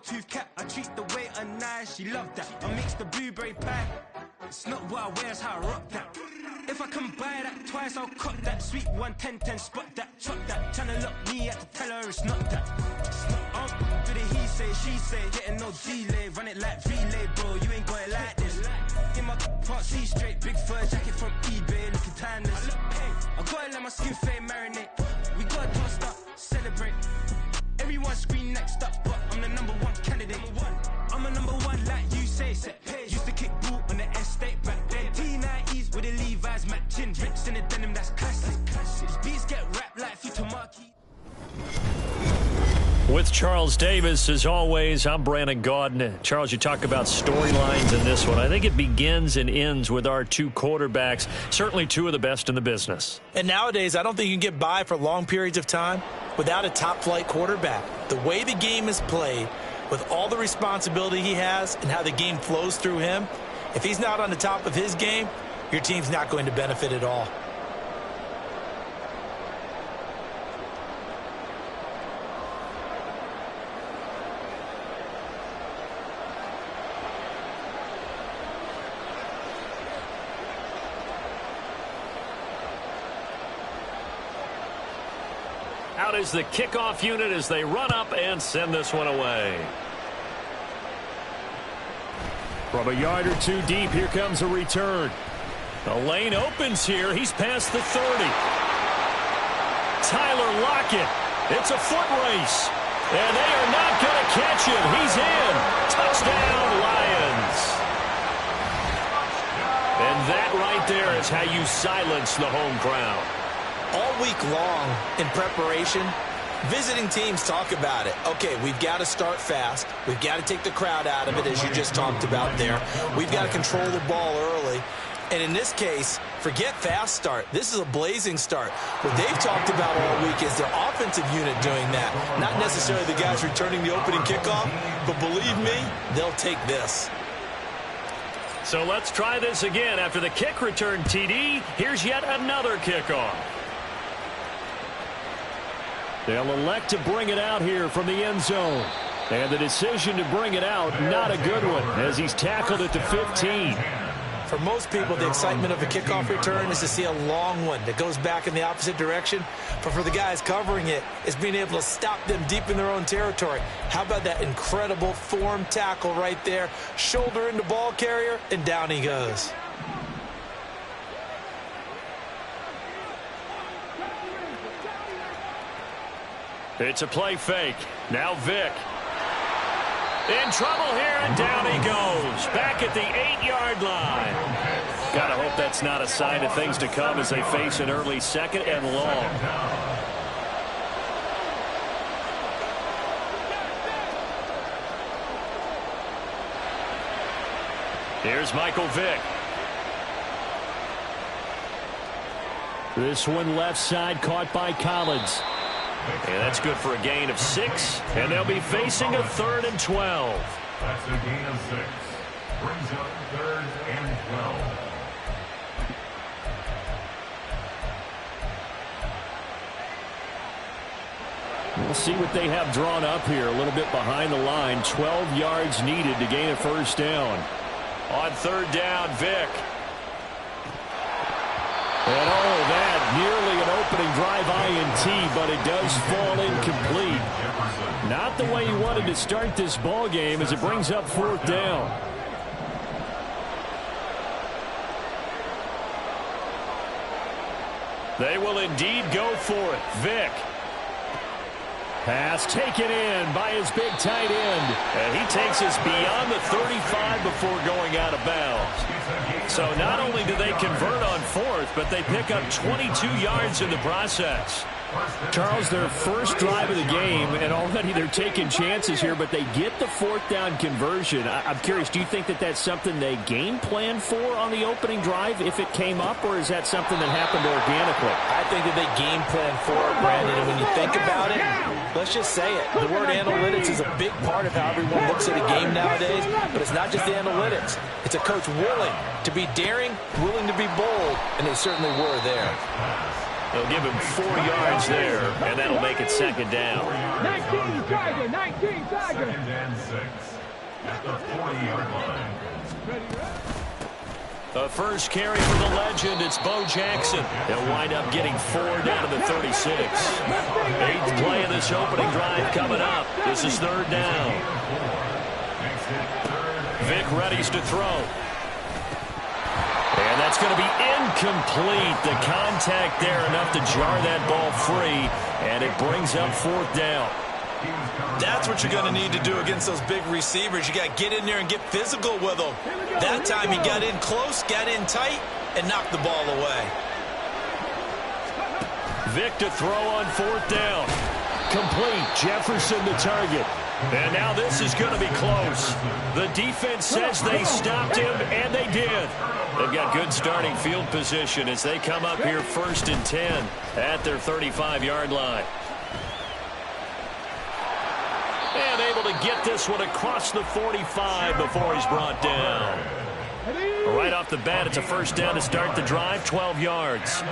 tooth cap. I treat the waiter nice, she love that. I mix the blueberry pie. It's not what I wear, it's how I rock that. If I can buy that twice, I'll cop that. Sweet 110, spot that, chop that. Tryna lock me, I have to tell her it's not that. It's not do the he say, she say, getting no delay. Run it like relay, bro, you ain't got it like this. In my part C straight, big fur jacket from eBay, looking timeless. I gotta let my skin fade marinate. We gotta toast up, celebrate. Everyone scream next up, but I'm the #1 candidate. I'm a #1 like you say, set page. Used to kick boot on the estate back then. T90s with the Levi's matching. Rips in the denim, that's classic. These beats get wrapped like Futamaki. With Charles Davis, as always, I'm Brandon Gaudin. Charles, you talk about storylines in this one. I think it begins and ends with our two quarterbacks, certainly two of the best in the business. And nowadays, I don't think you can get by for long periods of time without a top-flight quarterback. The way the game is played, with all the responsibility he has and how the game flows through him, if he's not on the top of his game, your team's not going to benefit at all. Out is the kickoff unit as they run up and send this one away. From a yard or two deep, here comes a return. The lane opens here. He's past the 30. Tyler Lockett. It's a foot race. And they are not going to catch him. He's in. Touchdown, Lions. And that right there is how you silence the home crowd. All week long in preparation, visiting teams talk about it. Okay, we've got to start fast. We've got to take the crowd out of it, as you just talked about there. We've got to control the ball early. And in this case, forget fast start. This is a blazing start. What they've talked about all week is their offensive unit doing that. Not necessarily the guys returning the opening kickoff, but believe me, they'll take this. So let's try this again. After the kick return TD, here's yet another kickoff. They'll elect to bring it out here from the end zone. And the decision to bring it out, not a good one, as he's tackled at the 15. For most people, the excitement of a kickoff return is to see a long one that goes back in the opposite direction. But for the guys covering it, it's being able to stop them deep in their own territory. How about that incredible form tackle right there? Shoulder into ball carrier, and down he goes. It's a play fake. Now Vick. In trouble here, and down he goes. Back at the 8-yard line. Gotta hope that's not a sign of things to come as they face an early second and long. Here's Michael Vick. This one left side caught by Collins. And that's good for a gain of 6, and they'll be facing a 3rd and 12. That's a gain of 6. Brings up 3rd and 12. We'll see what they have drawn up here. A little bit behind the line. 12 yards needed to gain a first down. On 3rd down, Vick. And all of that, nearly an opening drive INT, but it does fall incomplete. Not the way you wanted to start this ball game as it brings up 4th down. They will indeed go for it. Vick. Pass taken in by his big tight end. And he takes us beyond the 35 before going out of bounds. So not only do they convert on 4th, but they pick up 22 yards in the process. Charles, their first drive of the game, and already they're taking chances here, but they get the 4th down conversion. I'm curious, do you think that that's something they game plan for on the opening drive if it came up, or is that something that happened organically? I think that they game plan for it, Brandon, and when you think about it, let's just say it. The word analytics is a big part of how everyone looks at a game nowadays, but it's not just the analytics. It's a coach willing to be daring, willing to be bold, and they certainly were there. They'll give him 4 yards there, and that'll make it second down. 19 Tiger, 19 Tiger. Second and 6 at the 40-yard line. The first carry for the legend, it's Bo Jackson. He'll wind up getting 4 down to the 36. 8th play of this opening drive coming up. This is 3rd down. Vic readies to throw. And that's going to be incomplete. The contact there enough to jar that ball free, and it brings up 4th down. That's what you're going to need to do against those big receivers. You got to get in there and get physical with them. That time he got in close, got in tight, and knocked the ball away. Vic to throw on 4th down. Complete. Jefferson the target. And now this is going to be close. The defense says they stopped him, and they did. They've got good starting field position as they come up here 1st and 10 at their 35-yard line. And able to get this one across the 45 before he's brought down. Right off the bat, it's a 1st down to start the drive, 12 yards.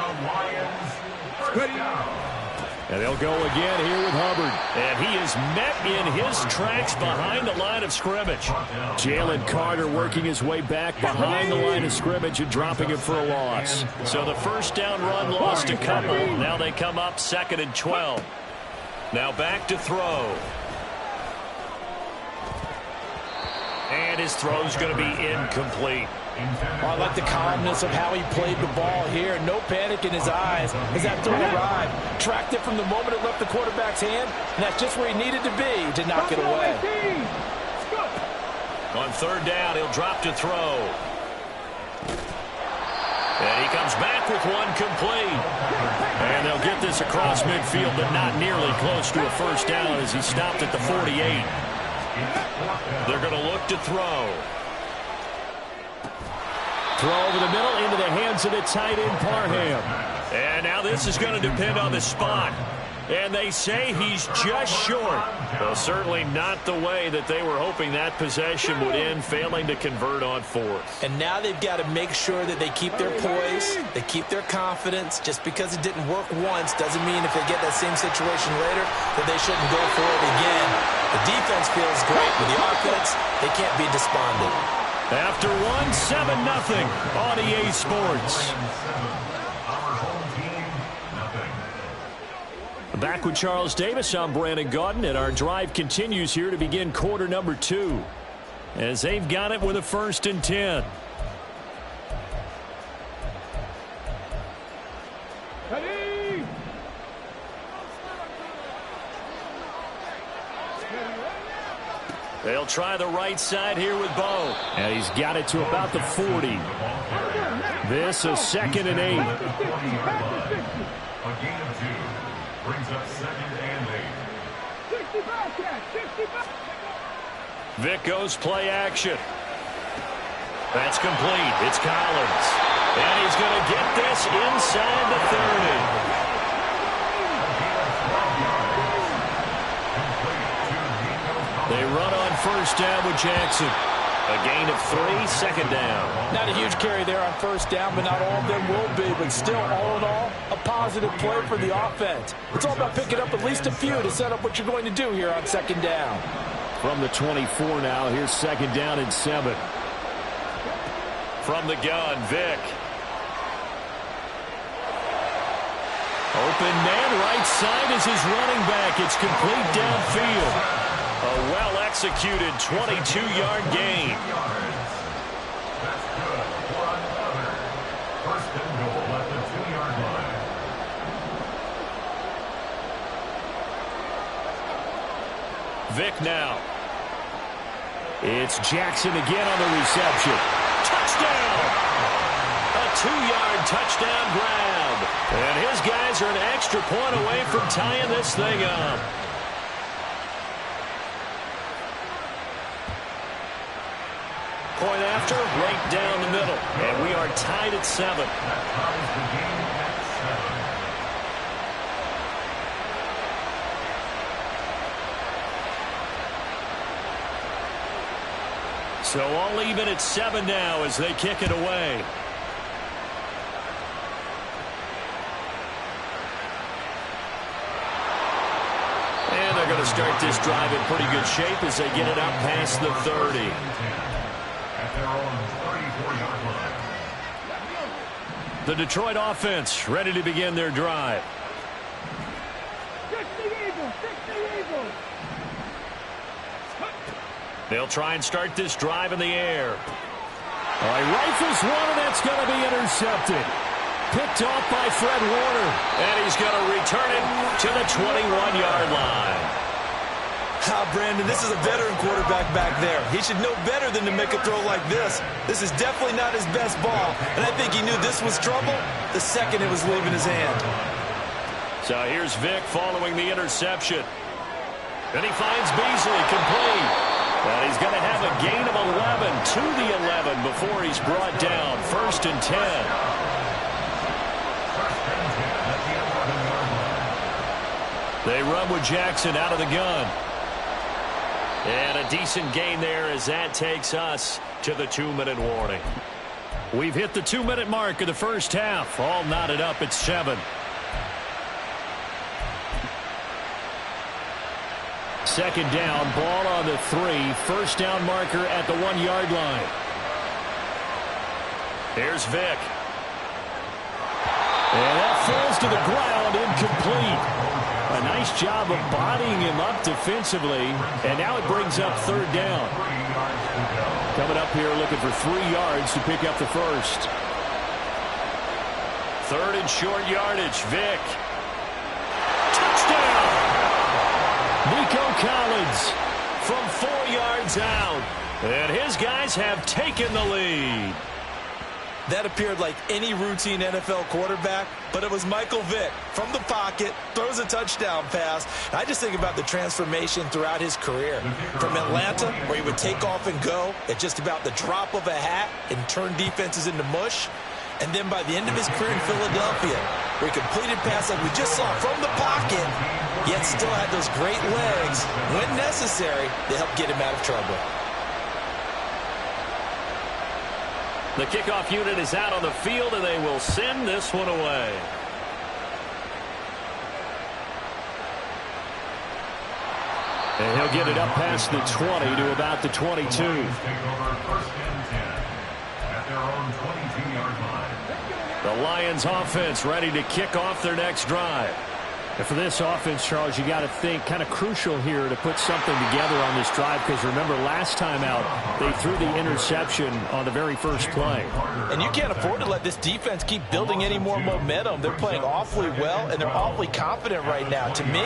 And they'll go again here with Hubbard. And he is met in his tracks behind the line of scrimmage. Jalen Carter working his way back behind the line of scrimmage and dropping him for a loss. So the 1st down run lost a couple. Now they come up 2nd and 12. Now back to throw. And his throw's going to be incomplete. I like the calmness of how he played the ball here. No panic in his eyes as that throw arrived. Tracked it from the moment it left the quarterback's hand, and that's just where he needed to be to knock it away. On 3rd down, he'll drop to throw. And he comes back with one complete. And they'll get this across midfield, but not nearly close to a 1st down as he stopped at the 48. They're going to look to throw. Throw over the middle into the hands of the tight end, Parham. And now this is going to depend on the spot. And they say he's just short. Well, certainly not the way that they were hoping that possession would end, failing to convert on 4th. And now they've got to make sure that they keep their poise, they keep their confidence. Just because it didn't work once doesn't mean if they get that same situation later that they shouldn't go for it again. The defense feels great, but the offense, they can't be despondent. After 7-0 on EA Sports. Back with Charles Davis, I'm Brandon Gaudin, and our drive continues here to begin quarter number 2. As they've got it with a 1st and 10. Ready? They'll try the right side here with Bo. And he's got it to about the 40. This is 2nd and 8. A gain of 2 brings up 2nd and 8. Vic goes play action. That's complete. It's Collins. And he's going to get this inside the 30. They run on 1st down with Jackson. A gain of 3, 2nd down. Not a huge carry there on 1st down, but not all of them will be. But still, all in all, a positive play for the offense. It's all about picking up at least a few to set up what you're going to do here on 2nd down. From the 24 now, here's 2nd down and 7. From the gun, Vic. Open man, right side is his running back. It's complete downfield. A well-executed 22-yard gain. That's good for another 1st and goal at the 2-yard line. Vic now. It's Jackson again on the reception. Touchdown! A 2-yard touchdown grab. And his guys are an extra point away from tying this thing up. Point after, right down the middle. And we are tied at 7. That ties the game at 7. So all even at 7 now as they kick it away. start this drive in pretty good shape as they get it up past the 30. At their own 34-yard line. The Detroit offense ready to begin their drive. They'll try and start this drive in the air. All right, rifles one, and that's going to be intercepted. Picked off by Fred Warner. And he's going to return it to the 21-yard line. Brandon, this is a veteran quarterback back there. He should know better than to make a throw like this. This is definitely not his best ball, and I think he knew this was trouble the second it was leaving his hand. So here's Vick following the interception. And he finds Beasley complete. And he's going to have a gain of 11 to the 11 before he's brought down. 1st and 10. They run with Jackson out of the gun. And a decent gain there as that takes us to the 2-minute warning. We've hit the 2-minute mark of the first half. All knotted up at 7. Second down, ball on the 3. First down marker at the 1-yard line. Here's Vick. And that falls to the ground, incomplete. A nice job of bodying him up defensively. And now it brings up 3rd down. Coming up here looking for 3 yards to pick up the first. 3rd and short yardage, Vick. Touchdown! Nico Collins from 4 yards out. And his guys have taken the lead. That appeared like any routine NFL quarterback, but it was Michael Vick from the pocket, throws a touchdown pass. I just think about the transformation throughout his career. From Atlanta, where he would take off and go at just about the drop of a hat and turn defenses into mush. And then by the end of his career in Philadelphia, where he completed passes like we just saw from the pocket, yet still had those great legs, when necessary, to help get him out of trouble. The kickoff unit is out on the field, and they will send this one away. And he'll get it up past the 20 to about the 22. Take over 1st and 10 at their own 22-yard line. The Lions offense ready to kick off their next drive. And for this offense, Charles, you got to think kind of crucial here to put something together on this drive, because remember last time out they threw the interception on the very first play. And you can't afford to let this defense keep building any more momentum. They're playing awfully well, and they're awfully confident right now. To me,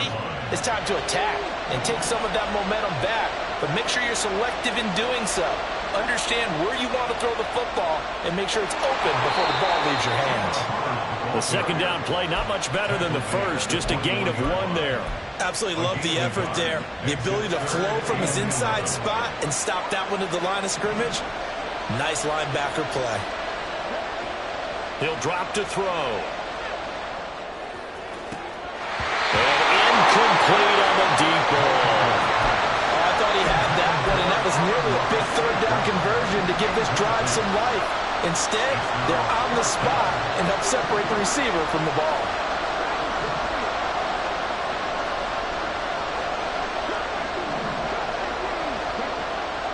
it's time to attack and take some of that momentum back, but make sure you're selective in doing so. Understand where you want to throw the football and make sure it's open before the ball leaves your hands. The second down play, not much better than the first, just a gain of 1 there. Absolutely love the effort there. The ability to flow from his inside spot and stop that one at the line of scrimmage. Nice linebacker play. He'll drop to throw. And incomplete on the deep ball. I thought he had that one, and that was nearly a big 3rd down conversion to give this drive some life. Instead, they're on the spot and help separate the receiver from the ball.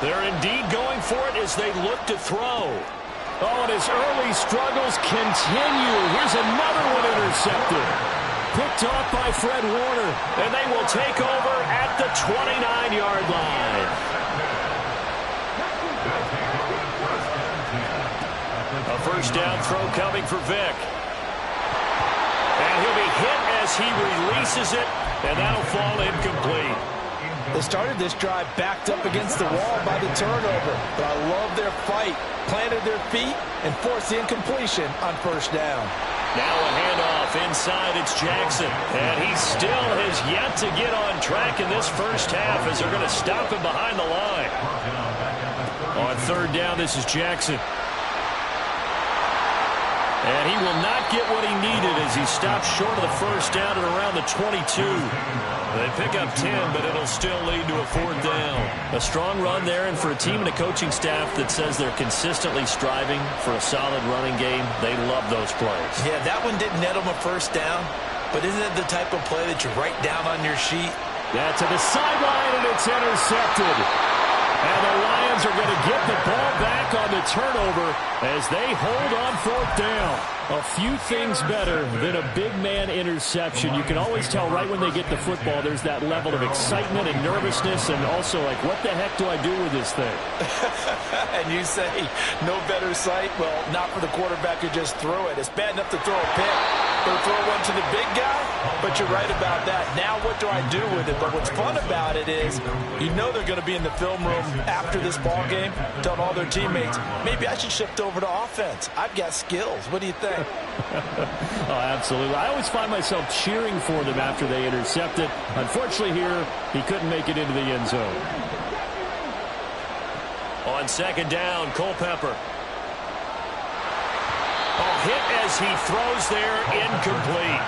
They're indeed going for it as they look to throw. Oh, and his early struggles continue. Here's another one intercepted. Picked off by Fred Warner, and they will take over at the 29-yard line. A first down throw coming for Vick. And he'll be hit as he releases it, and that'll fall incomplete. They started this drive backed up against the wall by the turnover, but I love their fight, planted their feet, and forced the incompletion on first down. Now a handoff inside, it's Jackson. And he still has yet to get on track in this first half as they're going to stop him behind the line. On third down, this is Jackson. And he will not get what he needed as he stops short of the first down at around the 22. They pick up 10, but it'll still lead to a fourth down. A strong run there, and for a team and a coaching staff that says they're consistently striving for a solid running game, they love those plays. Yeah, that one didn't net them a first down, but isn't it the type of play that you write down on your sheet Yeah, to the sideline, and it's intercepted. And the Lions are going to get the ball back on the turnover as they hold on 4th down. A few things better than a big man interception. You can always tell right when they get the football, there's that level of excitement and nervousness, and also like, what the heck do I do with this thing? And you say, no better sight? Well, not for the quarterback who just threw it. It's bad enough to throw a pick. They'll throw one to the big guy, but you're right about that. Now what do I do with it? But what's fun about it is you know they're going to be in the film room after this ball game telling all their teammates, maybe I should shift over to offense. I've got skills. What do you think? Oh, absolutely. I always find myself cheering for them after they intercept it. Unfortunately here, he couldn't make it into the end zone. On 2nd down, Culpepper. Hit as he throws there, incomplete.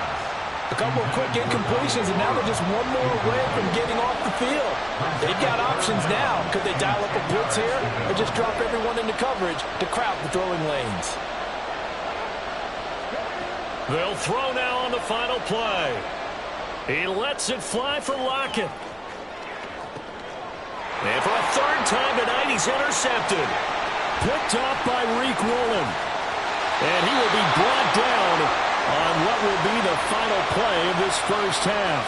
A couple of quick incompletions, and now they're just one more away from getting off the field. They've got options now. Could they dial up a blitz here or just drop everyone into coverage to crowd the throwing lanes? They'll throw now on the final play. He lets it fly for Lockett. And for a 3rd time tonight, he's intercepted. Picked off by Reek Rowland. And he will be brought down on what will be the final play of this first half.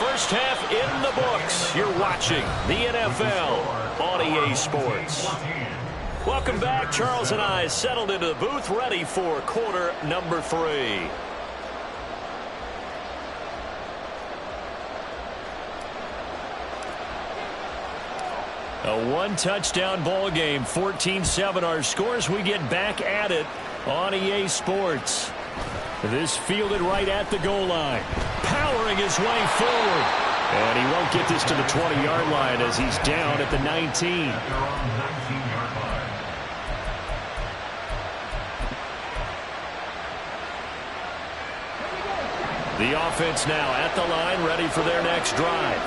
First half in the books. You're watching the NFL on EA Sports. Welcome back. Charles and I settled into the booth, ready for quarter number 3. A one-touchdown ball game, 14-7 our scores. We get back at it on EA Sports. This fielded right at the goal line. Powering his way forward. And he won't get this to the 20-yard line as he's down at the 19. The offense now at the line, ready for their next drive.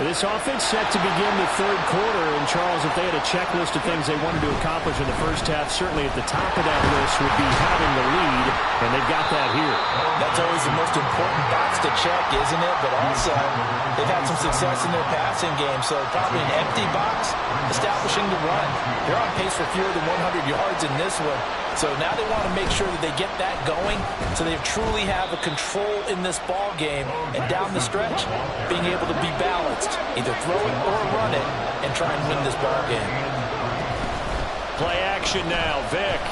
This offense set to begin the 3rd quarter, and Charles, if they had a checklist of things they wanted to accomplish in the first half, certainly at the top of that list would be having the lead, and they've got that here. That's always the most important box to check, isn't it? But also, they've had some success in their passing game, so probably an empty box, establishing the run. They're on pace for fewer than 100 yards in this one, so now they want to make sure that they get that going so they truly have a control in this ball game, and down the stretch, being able to be balanced. Either throw it or run it and try and win this ball game. Play action now, Vick.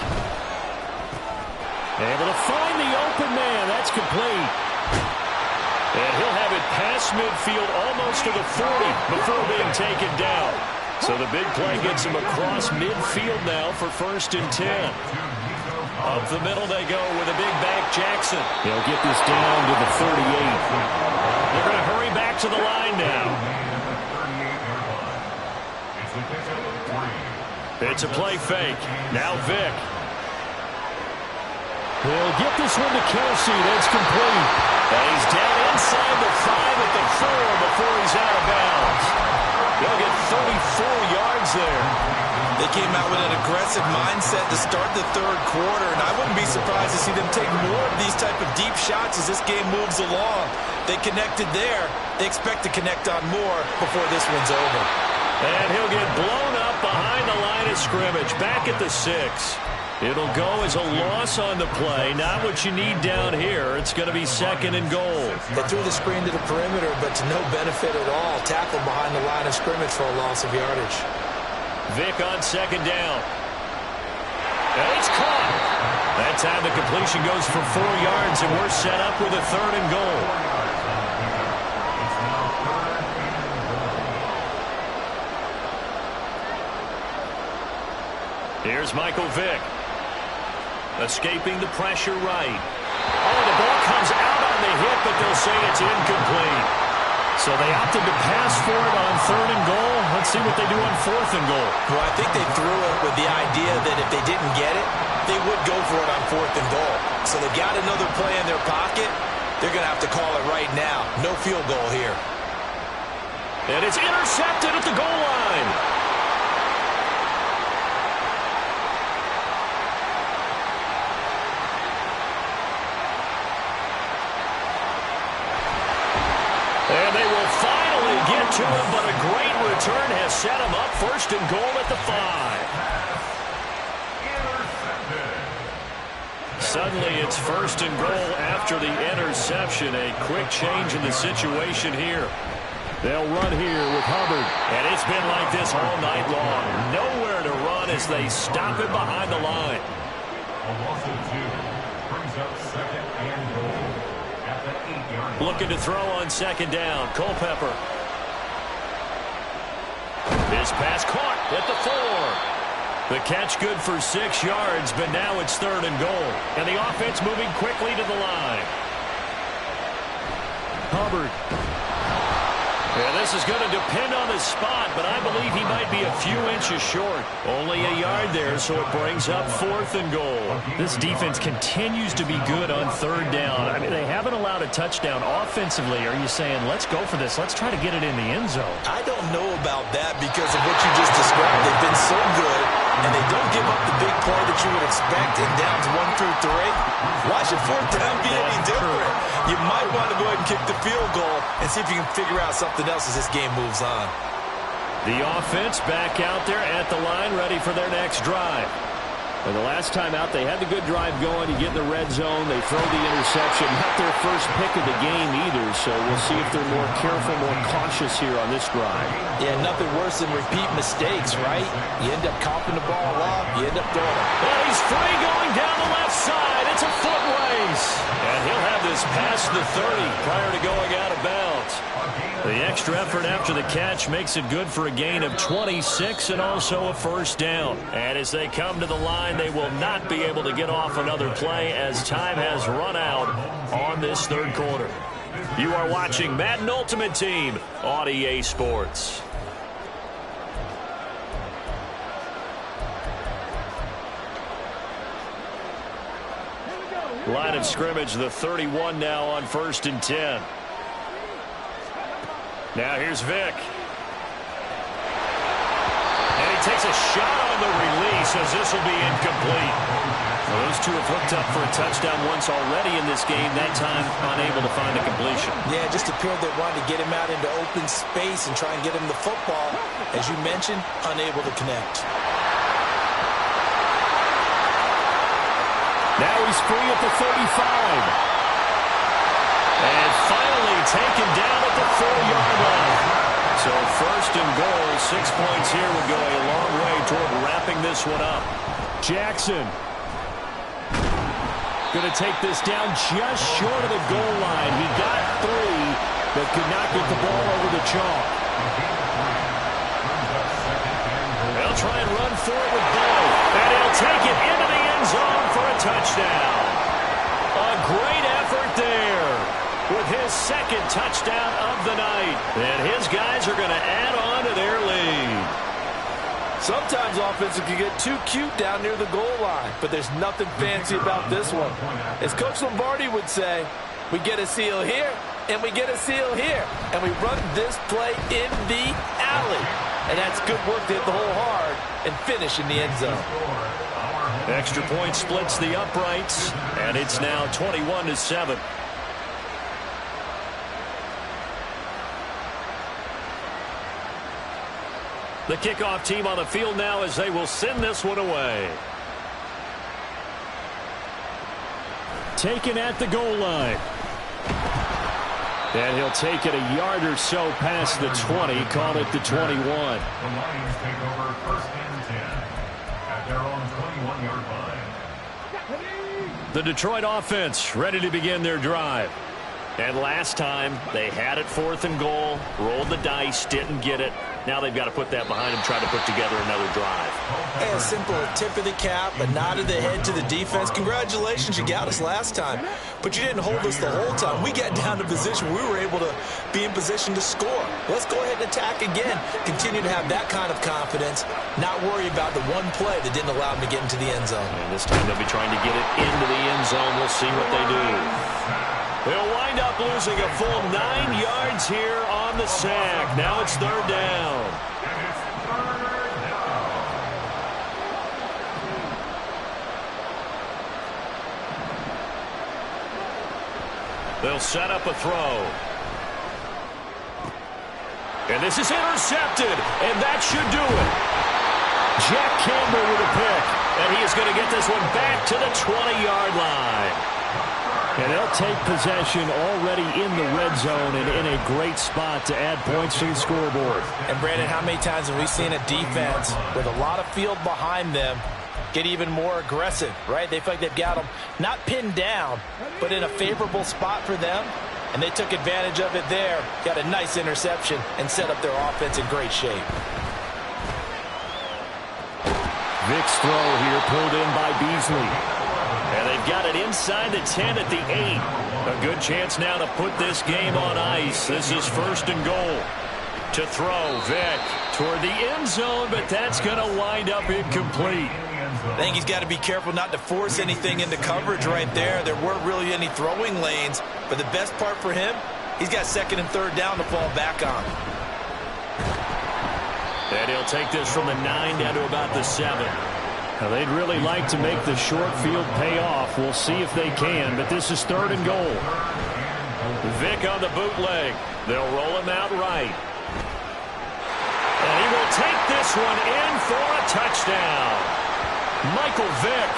Able to find the open man. That's complete. And he'll have it past midfield almost to the 40 before being taken down. So the big play gets him across midfield now for 1st and 10. Up the middle they go with a big back Jackson. They'll get this down to the 38. They're going to hurry back to the line now. It's a play fake. Now Vick. They'll get this one to Kelsey. That's complete. And he's down inside the 5 at the 4 before he's out of bounds. They'll get 34 yards there. They came out with an aggressive mindset to start the 3rd quarter, and I wouldn't be surprised to see them take more of these type of deep shots as this game moves along. They connected there. They expect to connect on more before this one's over. And he'll get blown up behind the line of scrimmage, back at the 6. It'll go as a loss on the play. Not what you need down here. It's going to be 2nd and goal. They threw the screen to the perimeter, but to no benefit at all. Tackled behind the line of scrimmage for a loss of yardage. Vick on 2nd down. And it's caught. That time the completion goes for 4 yards, and we're set up with a 3rd and goal. Here's Michael Vick. Escaping the pressure right. Oh, the ball comes out on the hit, but they'll say it's incomplete. So they opted to pass for it on 3rd and goal. Let's see what they do on 4th and goal. Well, I think they threw it with the idea that if they didn't get it, they would go for it on 4th and goal. So they got another play in their pocket. They're going to have to call it right now. No field goal here. And it's intercepted at the goal line. set him up. First and goal at the 5. Suddenly it's first and goal after the interception. A quick change in the situation here. They'll run here with Hubbard. And it's been like this all night long. Nowhere to run as they stop him behind the line. A loss of 2 brings up second and goal at the 8-yard line. Looking to throw on second down. Culpepper. This pass caught at the 4. The catch good for 6 yards, but now it's third and goal. And the offense moving quickly to the line. Hubbard. Yeah, this is going to depend on the spot, but I believe he might be a few inches short. Only a yard there, so it brings up fourth and goal. This defense continues to be good on third down. I mean, they haven't allowed a touchdown. Offensively, are you saying, let's go for this, let's try to get it in the end zone? I don't know about that because of what you just described. They've been so good, and they don't give up the big play that you would expect in downs 1 through 3. Why should fourth down be any different? You might want to go ahead and kick the field goal and see if you can figure out something else as this game moves on. The offense back out there at the line, ready for their next drive. Well, the last time out, they had the good drive going. You get in the red zone, they throw the interception. Not their first pick of the game either, so we'll see if they're more careful, more cautious here on this drive. Yeah, nothing worse than repeat mistakes, right? You end up coughing the ball up, you end up throwing it. Oh, he's free going down the left side. It's a foot race. And he'll have this past the 30 prior to going out of bounds. The extra effort after the catch makes it good for a gain of 26 and also a first down. And as they come to the line, they will not be able to get off another play as time has run out on this third quarter. You are watching Madden Ultimate Team on EA Sports. Line of scrimmage, the 31 now on 1st and 10. Now here's Vick. And he takes a shot on the release as this will be incomplete. Well, those two have hooked up for a touchdown once already in this game, that time unable to find a completion. Yeah, just appeared they wanted to get him out into open space and try and get him the football. As you mentioned, unable to connect. Now he's free at the 35. And finally taken down at the 4-yard line. So first and goal, 6 points here would go a long way toward wrapping this one up. Jackson going to take this down just short of the goal line. He got 3, but could not get the ball over the chalk. They'll try and run for it with both. And he'll take it into the end zone for a touchdown. A great effort there with his second touchdown of the night. And his guys are going to add on to their lead. Sometimes offenses can get too cute down near the goal line, but there's nothing fancy about this one. As Coach Lombardi would say, we get a seal here, and we get a seal here, and we run this play in the alley. And that's good work to hit the hole hard and finish in the end zone. Extra point splits the uprights, and it's now 21-7. The kickoff team on the field now as they will send this one away. Taken at the goal line. And he'll take it a yard or so past the 20, call it the 21. The Lions take over 1st and 10 at their own 21-yard line. The Detroit offense ready to begin their drive. And last time they had it 4th and goal, rolled the dice, didn't get it. Now they've got to put that behind them, try to put together another drive. Hey, a simple tip of the cap, a nod of the head to the defense. Congratulations, you got us last time. But you didn't hold us the whole time. We got down to position. We were able to be in position to score. Let's go ahead and attack again. Continue to have that kind of confidence. Not worry about the one play that didn't allow them to get into the end zone. And this time they'll be trying to get it into the end zone. We'll see what they do. They'll wind up losing a full 9 yards here on the sack. Now it's 3rd down. They'll set up a throw. And And this is intercepted, and that should do it. Jack Campbell with a pick, and he is going to get this one back to the 20-yard line. And they'll take possession already in the red zone and in a great spot to add points to the scoreboard. And, Brandon, how many times have we seen a defense with a lot of field behind them get even more aggressive, right? They feel like they've got them not pinned down, but in a favorable spot for them, and they took advantage of it there, got a nice interception, and set up their offense in great shape. Vic's throw here pulled in by Beasley. And they've got it inside the 10 at the 8. A good chance now to put this game on ice. This is 1st and goal. To throw, Vic toward the end zone, but that's going to wind up incomplete. I think he's got to be careful not to force anything into coverage right there. There weren't really any throwing lanes, but the best part for him, he's got 2nd and 3rd down to fall back on. And he'll take this from the 9 down to about the 7. Now, they'd really like to make the short field pay off. We'll see if they can, but this is 3rd and goal. Vic on the bootleg. They'll roll him out right. And he will take this one in for a touchdown. Michael Vick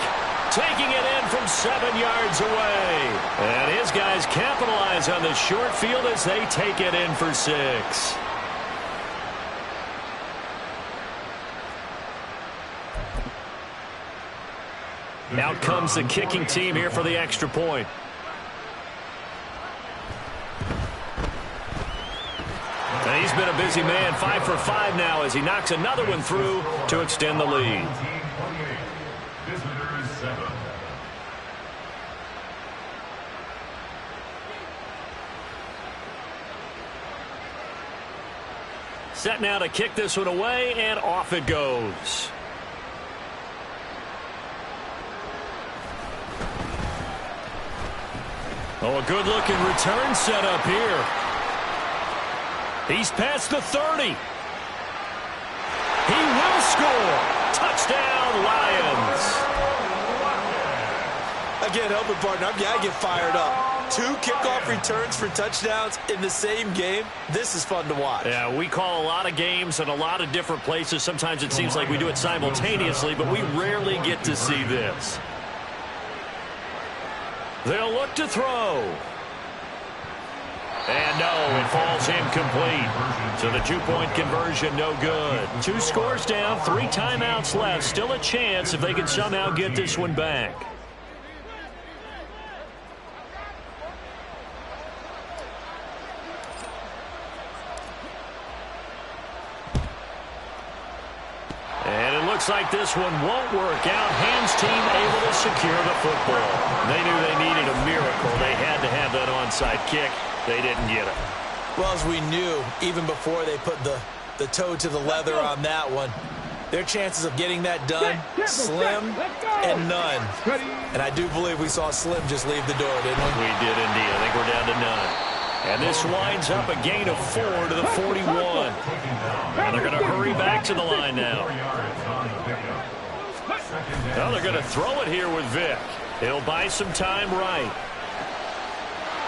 taking it in from 7 yards away. And his guys capitalize on the short field as they take it in for 6. Out comes the kicking team here for the extra point. And he's been a busy man, 5 for 5 now as he knocks another one through to extend the lead. Visitors 7. Set now to kick this one away, and off it goes. Oh, a good-looking return set up here. He's past the 30. He will score. Touchdown, Lions. Again, help it, partner. I get fired up. 2 kickoff returns for touchdowns in the same game. This is fun to watch. Yeah, we call a lot of games in a lot of different places. Sometimes it seems like we do it simultaneously, but we rarely get to see this. They'll look to throw. And no, it falls incomplete. So the 2-point conversion, no good. 2 scores down, 3 timeouts left. Still a chance if they can somehow get this one back. And it looks like this one won't work out. Hams team able to secure the football. They knew they needed a miracle. They had to have that onside kick. They didn't get it. Well, as we knew, even before they put the toe to the leather on that one, their chances of getting that done, slim and none. And I do believe we saw Slim just leave the door, didn't we? We did indeed. I think we're down to none. And this winds up a gain of 4 to the 41. And they're going to hurry back to the line now. Well, they're going to throw it here with Vic. He'll buy some time right.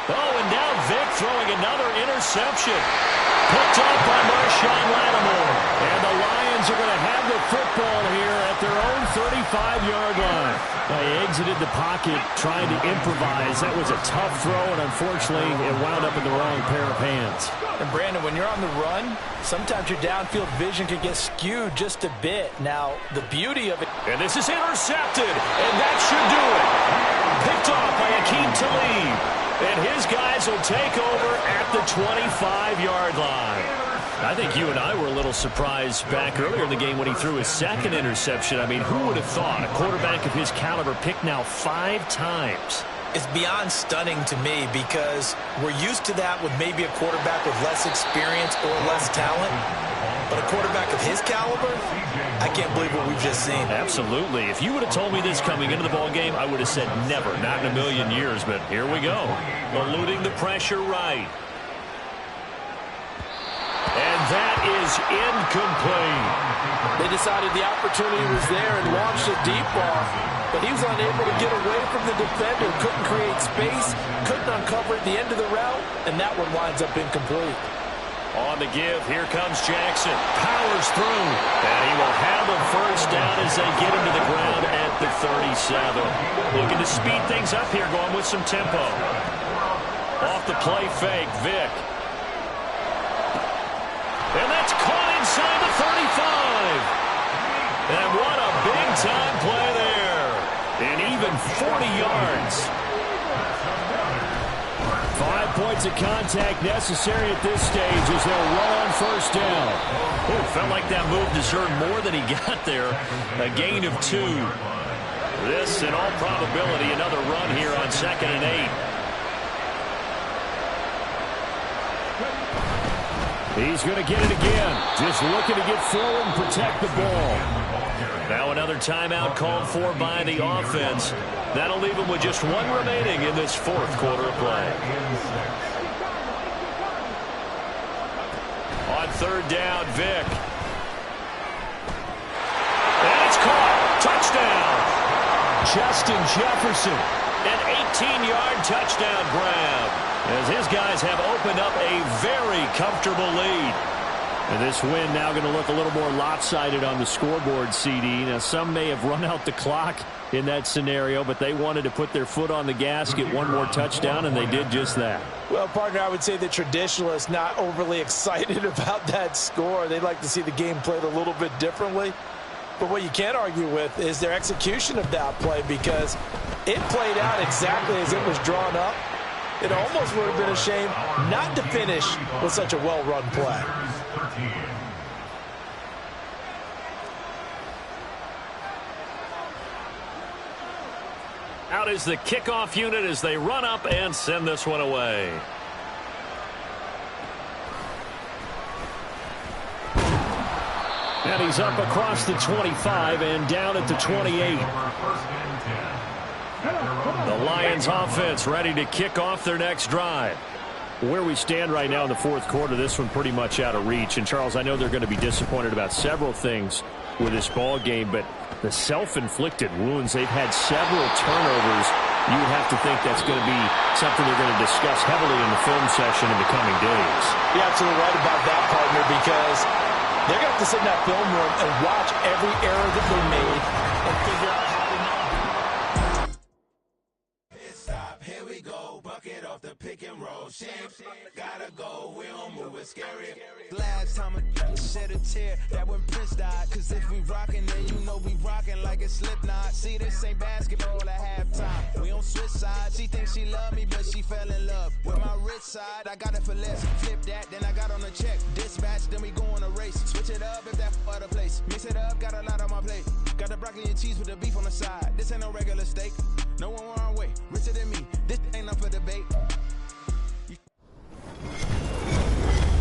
Oh, and now Vic throwing another interception. Picked up by Marshawn Lattimore. And the Lions are going to have the football here at their own 35-yard line. They exited the pocket trying to improvise. That was a tough throw, and unfortunately, it wound up in the wrong pair of hands. And, Brandon, when you're on the run, sometimes your downfield vision can get skewed just a bit. Now, the beauty of it... And this is intercepted, and that should do it. Picked off by Akeem Talib. And his guys will take over at the 25-yard line. I think you and I were a little surprised back earlier in the game when he threw his 2nd interception. I mean, who would have thought a quarterback of his caliber picked now 5 times? It's beyond stunning to me because we're used to that with maybe a quarterback with less experience or less talent. But a quarterback of his caliber, I can't believe what we've just seen. Absolutely. If you would have told me this coming into the ball game, I would have said never, not in a million years. But here we go. Eluding the pressure right. And that is incomplete. They decided the opportunity was there and launched a deep ball, but he was unable to get away from the defender, couldn't create space, couldn't uncover at the end of the route, and that one winds up incomplete. On the give, here comes Jackson. Powers through. And he will have a first down as they get him to the ground at the 37. Looking to speed things up here, going with some tempo. Off the play fake, Vick. And that's caught inside the 35. And what a big-time play there. And even 40 yards. 5 points of contact necessary at this stage as they'll run on first down. Oh, felt like that move deserved more than he got there. A gain of 2. This, in all probability, another run here on 2nd and 8. He's going to get it again. Just looking to get forward and protect the ball. Now another timeout called for by the offense. That'll leave him with just 1 remaining in this 4th quarter of play. On 3rd down, Vick. And it's caught. Touchdown. Justin Jefferson. An 18-yard touchdown grab, as his guys have opened up a very comfortable lead. And this win now going to look a little more lopsided on the scoreboard, CD. Now, some may have run out the clock in that scenario, but they wanted to put their foot on the gas, get 1 more touchdown, and they did just that. Well, partner, I would say the traditionalists not overly excited about that score. They'd like to see the game played a little bit differently. But what you can't argue with is their execution of that play, because it played out exactly as it was drawn up. It almost would have been a shame not to finish with such a well-run play. Out is the kickoff unit as they run up and send this one away. And he's up across the 25 and down at the 28. The Lions offense ready to kick off their next drive. Where we stand right now in the 4th quarter, this one pretty much out of reach. And, Charles, I know they're going to be disappointed about several things with this ball game, but the self-inflicted wounds, they've had several turnovers. You would have to think that's going to be something they're going to discuss heavily in the film session in the coming days. You're absolutely right about that, partner, because they're going to have to sit in that film room and watch every error that they made and figure out how to not. Stop, here we go, bucket off the pick and roll. Gotta go, we don't move it scary. Last time I shed a tear, that when Prince died. Cause if we rockin', then you know we rockin' like a Slipknot. See, this ain't basketball at halftime. We don't switch sides. She thinks she love me, but she fell in love with my rich side. I got it for less. Flip that, then I got on a check. Dispatch, then we go on a race. Switch it up if that other place. Mix it up, got a lot on my plate. Got the broccoli and cheese with the beef on the side. This ain't no regular steak. No one wrong way. Richer than me. This ain't up for debate.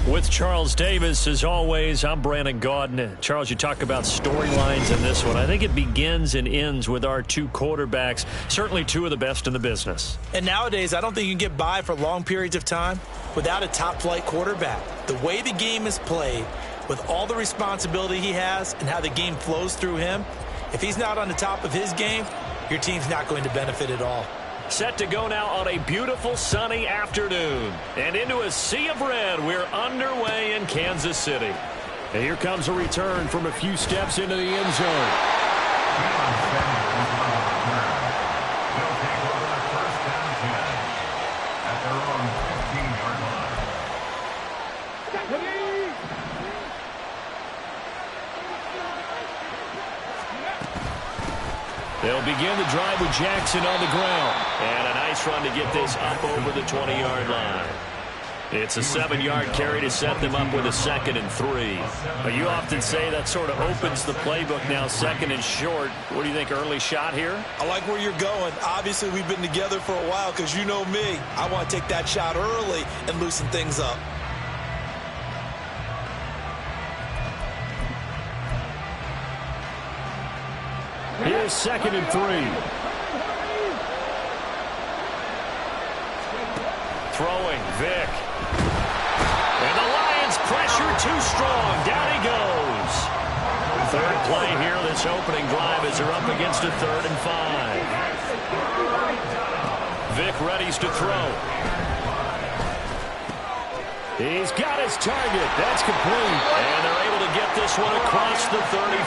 With Charles Davis, as always, I'm Brandon Gaudin. Charles, you talk about storylines in this one. I think it begins and ends with our 2 quarterbacks, certainly 2 of the best in the business. And nowadays, I don't think you can get by for long periods of time without a top-flight quarterback. The way the game is played, with all the responsibility he has and how the game flows through him, if he's not on the top of his game, your team's not going to benefit at all. Set to go now on a beautiful sunny afternoon. And into a sea of red, we're underway in Kansas City. And here comes a return from a few steps into the end zone. They'll begin the drive with Jackson on the ground. And a nice run to get this up over the 20-yard line. It's a 7-yard carry to set them up with a 2nd and 3. But you often say that sort of opens the playbook now, 2nd and short. What do you think, early shot here? I like where you're going. Obviously, we've been together for a while because you know me. I want to take that shot early and loosen things up. Here's 2nd and 3. Throwing, Vick. And the Lions pressure too strong. Down he goes. 3rd play here, this opening drive as they're up against a 3rd and 5. Vick readies to throw. He's got his target. That's complete. And they're able to get this one across the 35.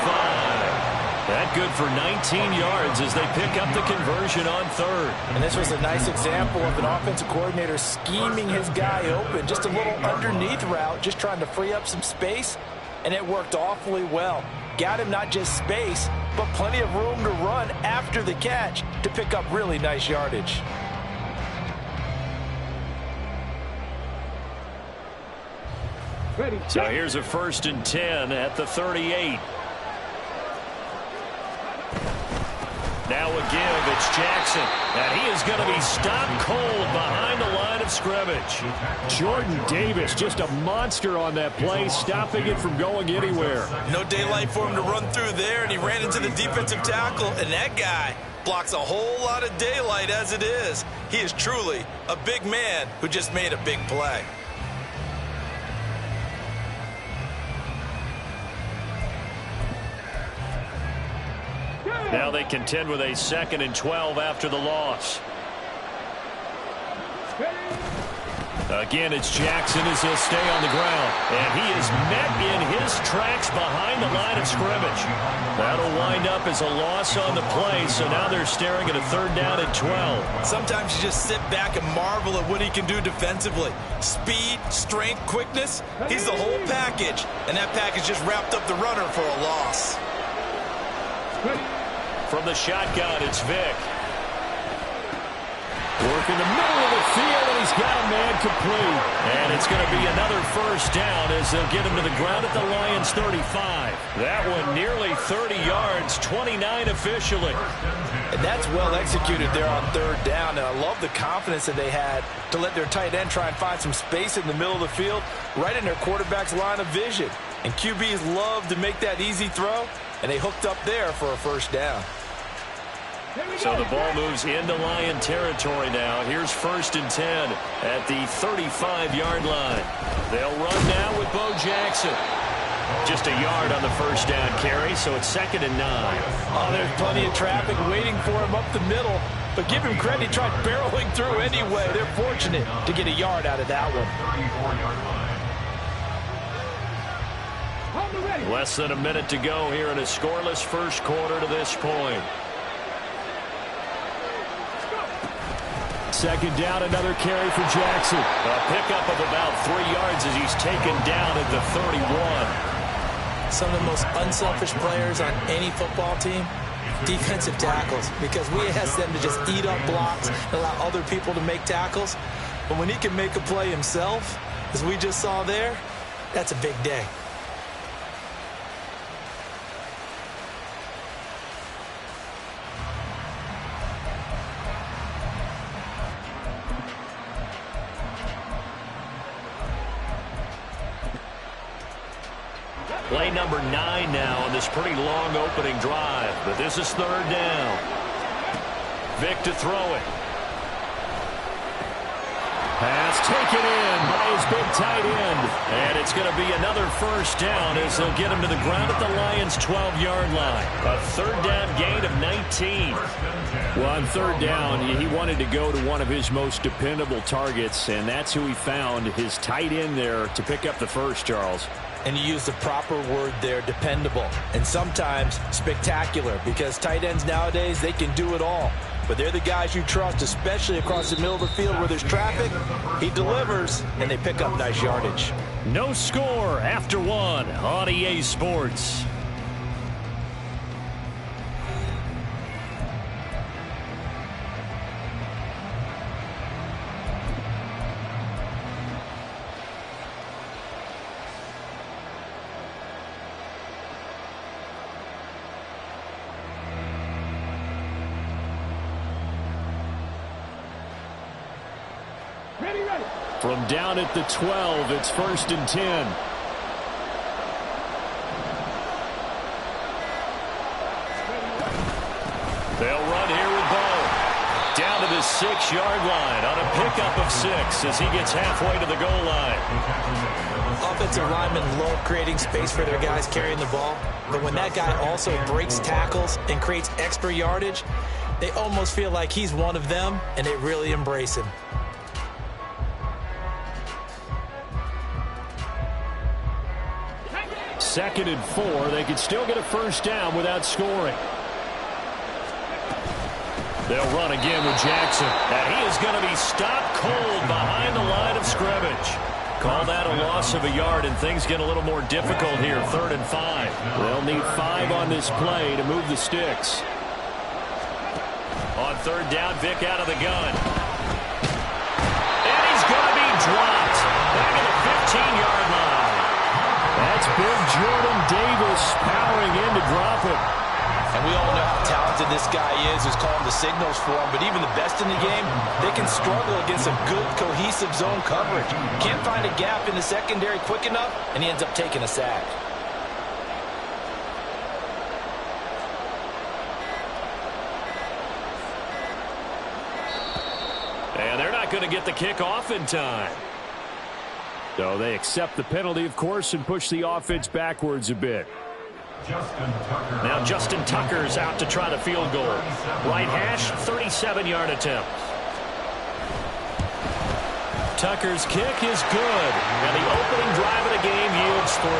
That good for 19 yards as they pick up the conversion on third. And this was a nice example of an offensive coordinator scheming his guy open. Just a little underneath route, just trying to free up some space, and it worked awfully well. Got him not just space, but plenty of room to run after the catch to pick up really nice yardage. Ready. So here's a 1st and 10 at the 38. Now a give, it's Jackson, and he is going to be stopped cold behind the line of scrimmage. Jordan Davis, just a monster on that play, stopping it from going anywhere. No daylight for him to run through there, and he ran into the defensive tackle, and that guy blocks a whole lot of daylight as it is. He is truly a big man who just made a big play. Now they contend with a 2nd and 12 after the loss. Again, it's Jackson as he'll stay on the ground. And he is met in his tracks behind the line of scrimmage. That'll wind up as a loss on the play, so now they're staring at a 3rd down and 12. Sometimes you just sit back and marvel at what he can do defensively. Speed, strength, quickness, he's the whole package. And that package just wrapped up the runner for a loss. From the shotgun, it's Vick. Work in the middle of the field, and he's got a man complete. And it's going to be another 1st down as they'll get him to the ground at the Lions' 35. That one nearly 30 yards, 29 officially. And that's well executed there on 3rd down. And I love the confidence that they had to let their tight end try and find some space in the middle of the field, right in their quarterback's line of vision. And QBs love to make that easy throw, and they hooked up there for a 1st down. So the ball moves into Lion territory now. Here's 1st and 10 at the 35-yard line. They'll run now with Bo Jackson. Just a yard on the 1st down carry, so it's 2nd and 9. Oh, there's plenty of traffic waiting for him up the middle. But give him credit, he tried barreling through anyway. They're fortunate to get a yard out of that one. Less than a minute to go here in a scoreless 1st quarter to this point. 2nd down, another carry for Jackson. A pickup of about 3 yards as he's taken down at the 31. Some of the most unselfish players on any football team, defensive tackles, because we ask them to just eat up blocks and allow other people to make tackles. But when he can make a play himself, as we just saw there, that's a big day. Play number 9 now on this pretty long opening drive. But this is 3rd down. Vick to throw it. Pass taken in by his big tight end. And it's going to be another 1st down as they'll get him to the ground at the Lions' 12-yard line. A 3rd down gain of 19. Well, on 3rd down, he wanted to go to one of his most dependable targets, and that's who he found, his tight end there, to pick up the 1st, Charles. And you use the proper word there, dependable, and sometimes spectacular, because tight ends nowadays, they can do it all. But they're the guys you trust, especially across the middle of the field where there's traffic. He delivers, and they pick up nice yardage. No score after 1 on EA Sports. From down at the 12, it's 1st and 10. They'll run here with Bo. Down to the 6-yard line on a pickup of 6 as he gets halfway to the goal line. Offensive linemen love creating space for their guys carrying the ball. But when that guy also breaks tackles and creates extra yardage, they almost feel like he's one of them, and they really embrace him. 2nd and 4. They could still get a first down without scoring. They'll run again with Jackson. And he is going to be stopped cold behind the line of scrimmage. Call that a loss of a yard, and things get a little more difficult here. 3rd and 5. They'll need 5 on this play to move the sticks. On 3rd down, Vick out of the gun. And he's going to be dropped back at the 15-yard line. That's big Jordan Davis powering in to drop him. And we all know how talented this guy is, who's calling the signals for him. But even the best in the game, they can struggle against a good, cohesive zone coverage. Can't find a gap in the secondary quick enough, and he ends up taking a sack. And they're not going to get the kickoff in time. So they accept the penalty, of course, and push the offense backwards a bit. Now Justin Tucker's out to try the field goal. Right hash, 37-yard attempt. Tucker's kick is good. And the opening drive of the game yields 3.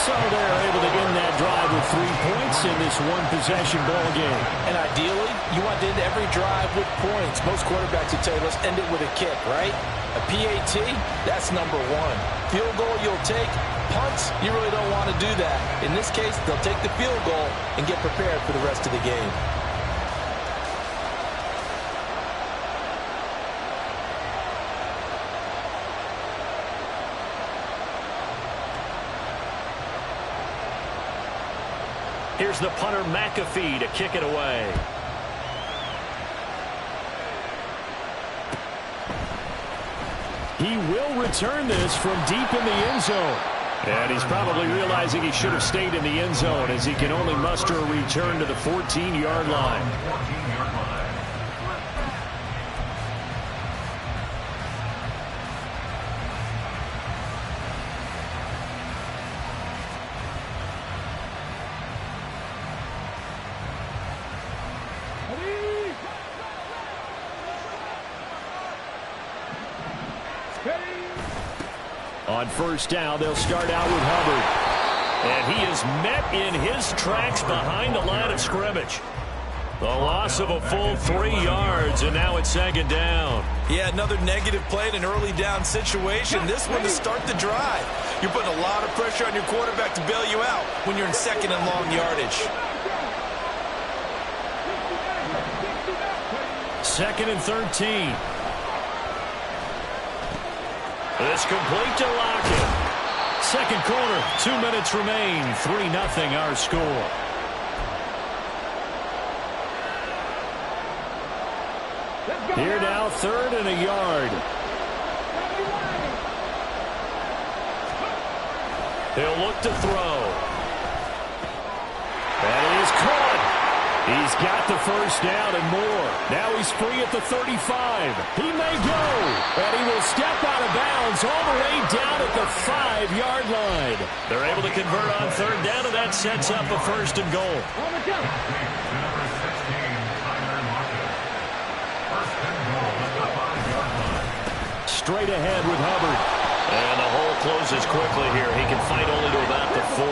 So they're able to end that drive with 3 points in this one-possession ball game. And ideally, you want to end every drive with points. Most quarterbacks would tell you, let's end it with a kick, right? A PAT, that's number 1. Field goal you'll take. Punts, you really don't want to do that. In this case, they'll take the field goal and get prepared for the rest of the game. Here's the punter McAfee to kick it away. He will return this from deep in the end zone. And he's probably realizing he should have stayed in the end zone as he can only muster a return to the 14-yard line. On 1st down, they'll start out with Hubbard. And he is met in his tracks behind the line of scrimmage. The loss of a full 3 yards, and now it's 2nd down. Yeah, another negative play in an early down situation. This one to start the drive. You're putting a lot of pressure on your quarterback to bail you out when you're in 2nd and long yardage. 2nd and 13. It's complete to Lockett. 2nd quarter, 2 minutes remain. 3-0 our score. Here now, 3rd and a yard. He'll look to throw. And it is caught. He's got the first down and more. Now he's free at the 35. He may go. And he will step out of bounds all the way down at the 5-yard line. They're able to convert on 3rd down, and that sets up a 1st and goal. Straight ahead with Hubbard. And the hole closes quickly here. He can fight only to about the 4.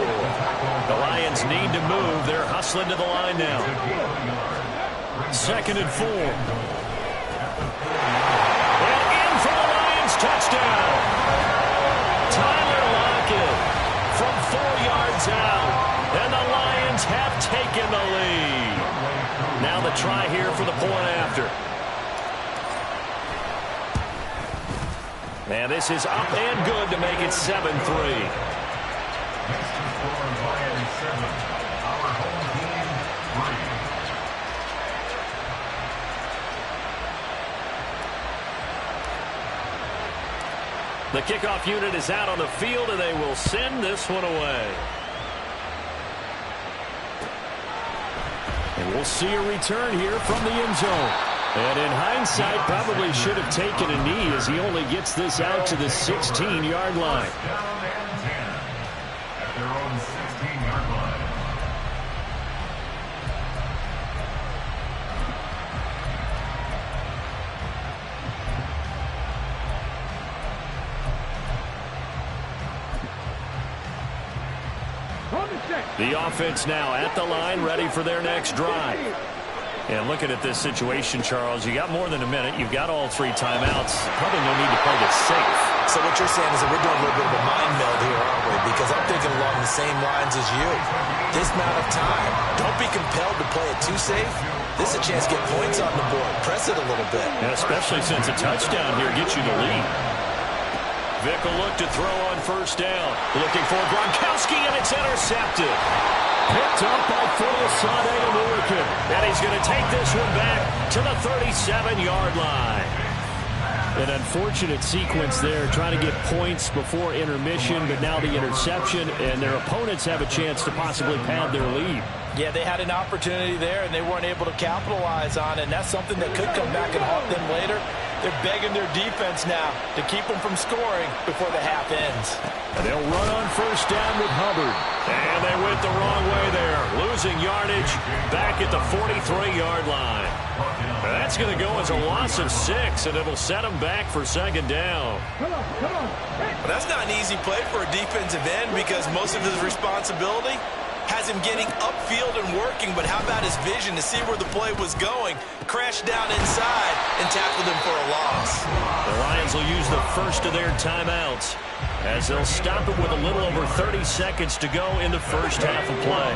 The Lions need to move. They're hustling to the line now. 2nd and 4. And in for the Lions touchdown. Tyler Lockett from 4 yards out. And the Lions have taken the lead. Now the try here for the point after. And this is up and good to make it 7-3. The kickoff unit is out on the field, and they will send this one away. And we'll see a return here from the end zone. And in hindsight, probably should have taken a knee as he only gets this out to the 16-yard line. At their own 16-yard line. The offense now at the line, ready for their next drive. And looking at this situation, Charles, you got more than a minute. You've got all 3 timeouts. Probably no need to play this safe. So what you're saying is that we're doing a little bit of a mind meld here, aren't we? Because I'm thinking along the same lines as you. This amount of time, don't be compelled to play it too safe. This is a chance to get points on the board. Press it a little bit. Yeah, especially since a touchdown here gets you the lead. Vick will look to throw on first down. Looking for Gronkowski, and it's intercepted. Picked up by Folasade Oluokun. And he's going to take this one back to the 37-yard line. An unfortunate sequence there, trying to get points before intermission, but now the interception, and their opponents have a chance to possibly pad their lead. Yeah, they had an opportunity there, and they weren't able to capitalize on it, and that's something that could come back and haunt them later. They're begging their defense now to keep them from scoring before the half ends. And they'll run on first down with Hubbard. And they went the wrong way there, losing yardage back at the 43-yard line. That's going to go as a loss of 6, and it'll set them back for second down. But that's not an easy play for a defensive end because most of his responsibility has him getting upfield and working, but how about his vision to see where the play was going, crashed down inside, and tackled him for a loss. The Lions will use the first of their timeouts as they'll stop it with a little over 30 seconds to go in the first half of play.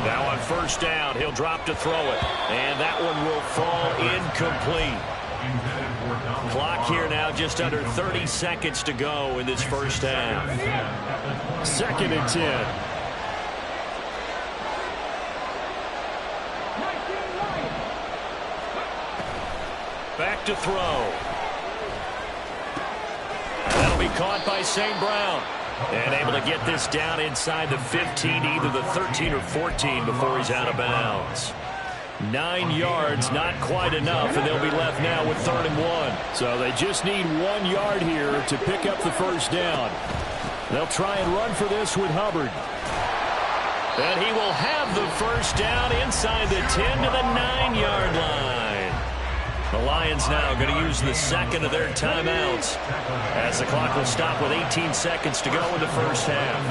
Now on first down, he'll drop to throw it, and that one will fall incomplete. Clock here now just under 30 seconds to go in this first half. 2nd and 10. Back to throw. That'll be caught by St. Brown. And able to get this down inside the 15, either the 13 or 14 before he's out of bounds. 9 yards, not quite enough, and they'll be left now with 3rd and 1. So they just need 1 yard here to pick up the first down. They'll try and run for this with Hubbard. And he will have the first down inside the 10 to the 9-yard line. The Lions now going to use the second of their timeouts as the clock will stop with 18 seconds to go in the first half.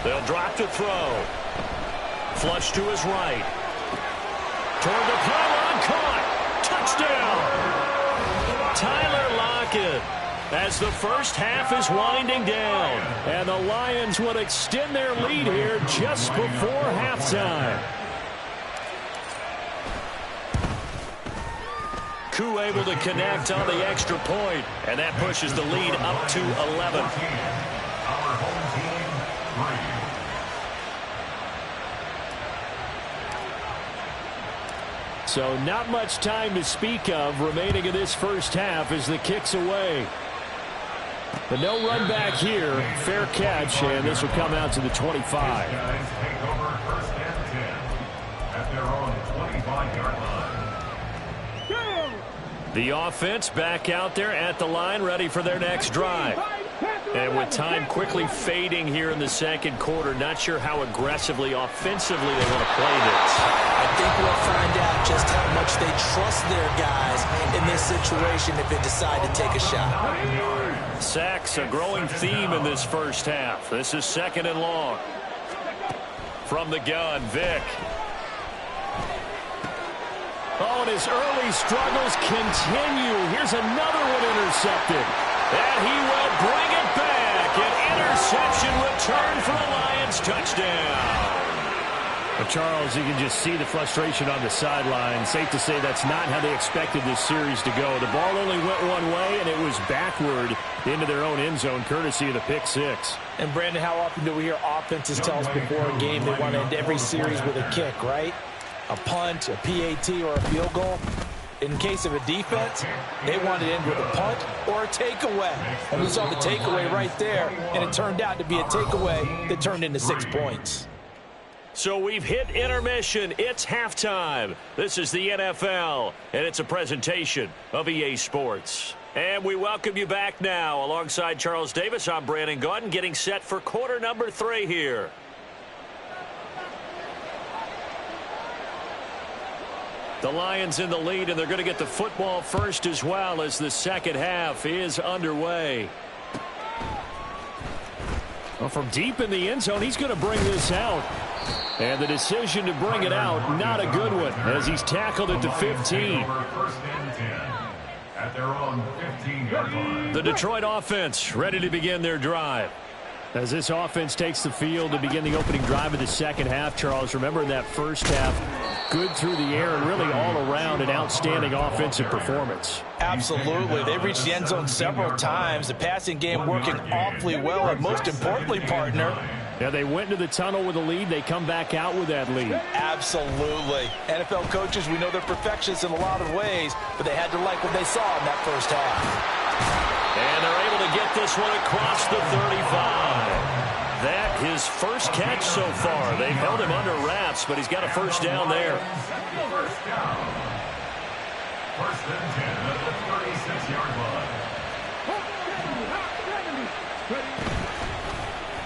They'll drop to throw. Flush to his right. Toward the pylon, caught. Touchdown. Tyler Lockett as the first half is winding down. And the Lions will extend their lead here just before halftime. Koo able to connect on the extra point, and that pushes the lead up to 11. Our home team, 3. So not much time to speak of remaining in this first half as the kick's away. But no run back here. Fair catch, and this will come out to the 25. Guys take over 1st and 10 at their own 25-yard line. The offense back out there at the line, ready for their next drive. And with time quickly fading here in the second quarter, not sure how aggressively, offensively they want to play this. I think we'll find out just how much they trust their guys in this situation if they decide to take a shot. Sacks, a growing theme in this first half. This is 2nd and long. From the gun, Vick. Oh, and his early struggles continue. Here's another one intercepted. And he will bring it back. An interception return for the Lions. Touchdown. But Charles, you can just see the frustration on the sideline. Safe to say that's not how they expected this series to go. The ball only went one way, and it was backward into their own end zone, courtesy of the pick 6. And, Brandon, how often do we hear offenses tell us before a game they want to end every series with a kick, right? A punt, a PAT, or a field goal. In case of a defense, they want to end with a punt or a takeaway. And we saw the takeaway right there, and it turned out to be a takeaway that turned into 6 points. So we've hit intermission. It's halftime. This is the NFL, and it's a presentation of EA Sports. And we welcome you back now. Alongside Charles Davis, I'm Brandon Gaudin, getting set for quarter number 3 here. The Lions in the lead, and they're going to get the football first as well as the second half is underway. Well, from deep in the end zone, he's going to bring this out. And the decision to bring it out, not a good one, as he's tackled at the 15. At their own 15-yard line. The Detroit offense ready to begin their drive. As this offense takes the field to begin the opening drive of the second half, Charles, remember in that first half, good through the air and really all around an outstanding offensive performance. Absolutely. They reached the end zone several times. The passing game working awfully well, and most importantly, partner, yeah, they went into the tunnel with a lead. They come back out with that lead. Absolutely. NFL coaches, we know they're perfectionists in a lot of ways, but they had to like what they saw in that first half. And they're able to get this one across the 35. That his first catch so far. They've held him under wraps, but he's got a first down there. First down. First and 10 at the 36-yard line.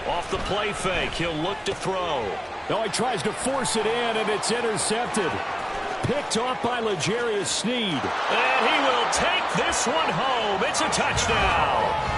Off the play fake, he'll look to throw. Oh, he tries to force it in, and it's intercepted. Picked off by L'Jarius Sneed. And he will take this one home. It's a touchdown.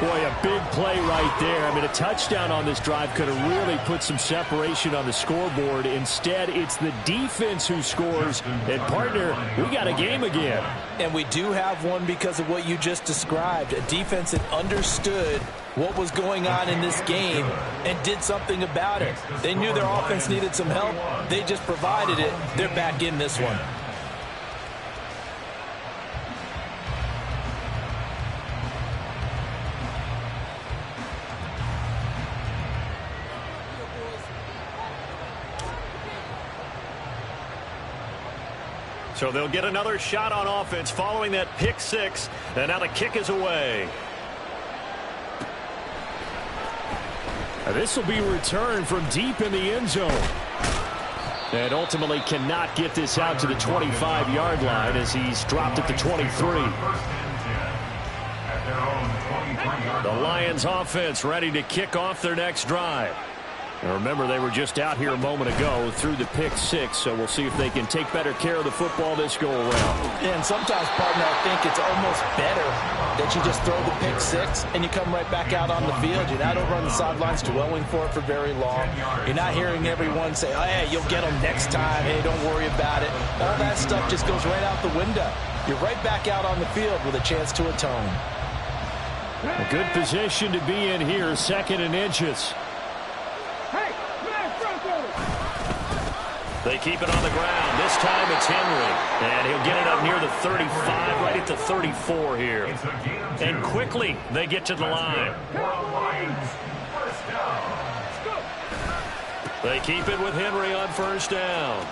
Boy, a big play right there. I mean, a touchdown on this drive could have really put some separation on the scoreboard. Instead, it's the defense who scores. And, partner, we got a game again. And we do have one because of what you just described. A defense that understood what was going on in this game and did something about it. They knew their offense needed some help. They just provided it. They're back in this one. So they'll get another shot on offense following that pick six. And now the kick is away. This will be returned from deep in the end zone. And ultimately cannot get this out to the 25-yard line as he's dropped at the 23. The Lions offense ready to kick off their next drive. Now remember, they were just out here a moment ago through the pick six, so we'll see if they can take better care of the football this go around. And sometimes, partner, I think it's almost better that you just throw the pick six and you come right back out on the field. You're not over on the sidelines dwelling for it for very long. You're not hearing everyone say, oh, hey, you'll get them next time. Hey, don't worry about it. All that stuff just goes right out the window. You're right back out on the field with a chance to atone. A good position to be in here, 2nd and inches. They keep it on the ground. This time it's Henry. And he'll get it up near the 35, right at the 34 here. And quickly they get to the line. They keep it with Henry on first down.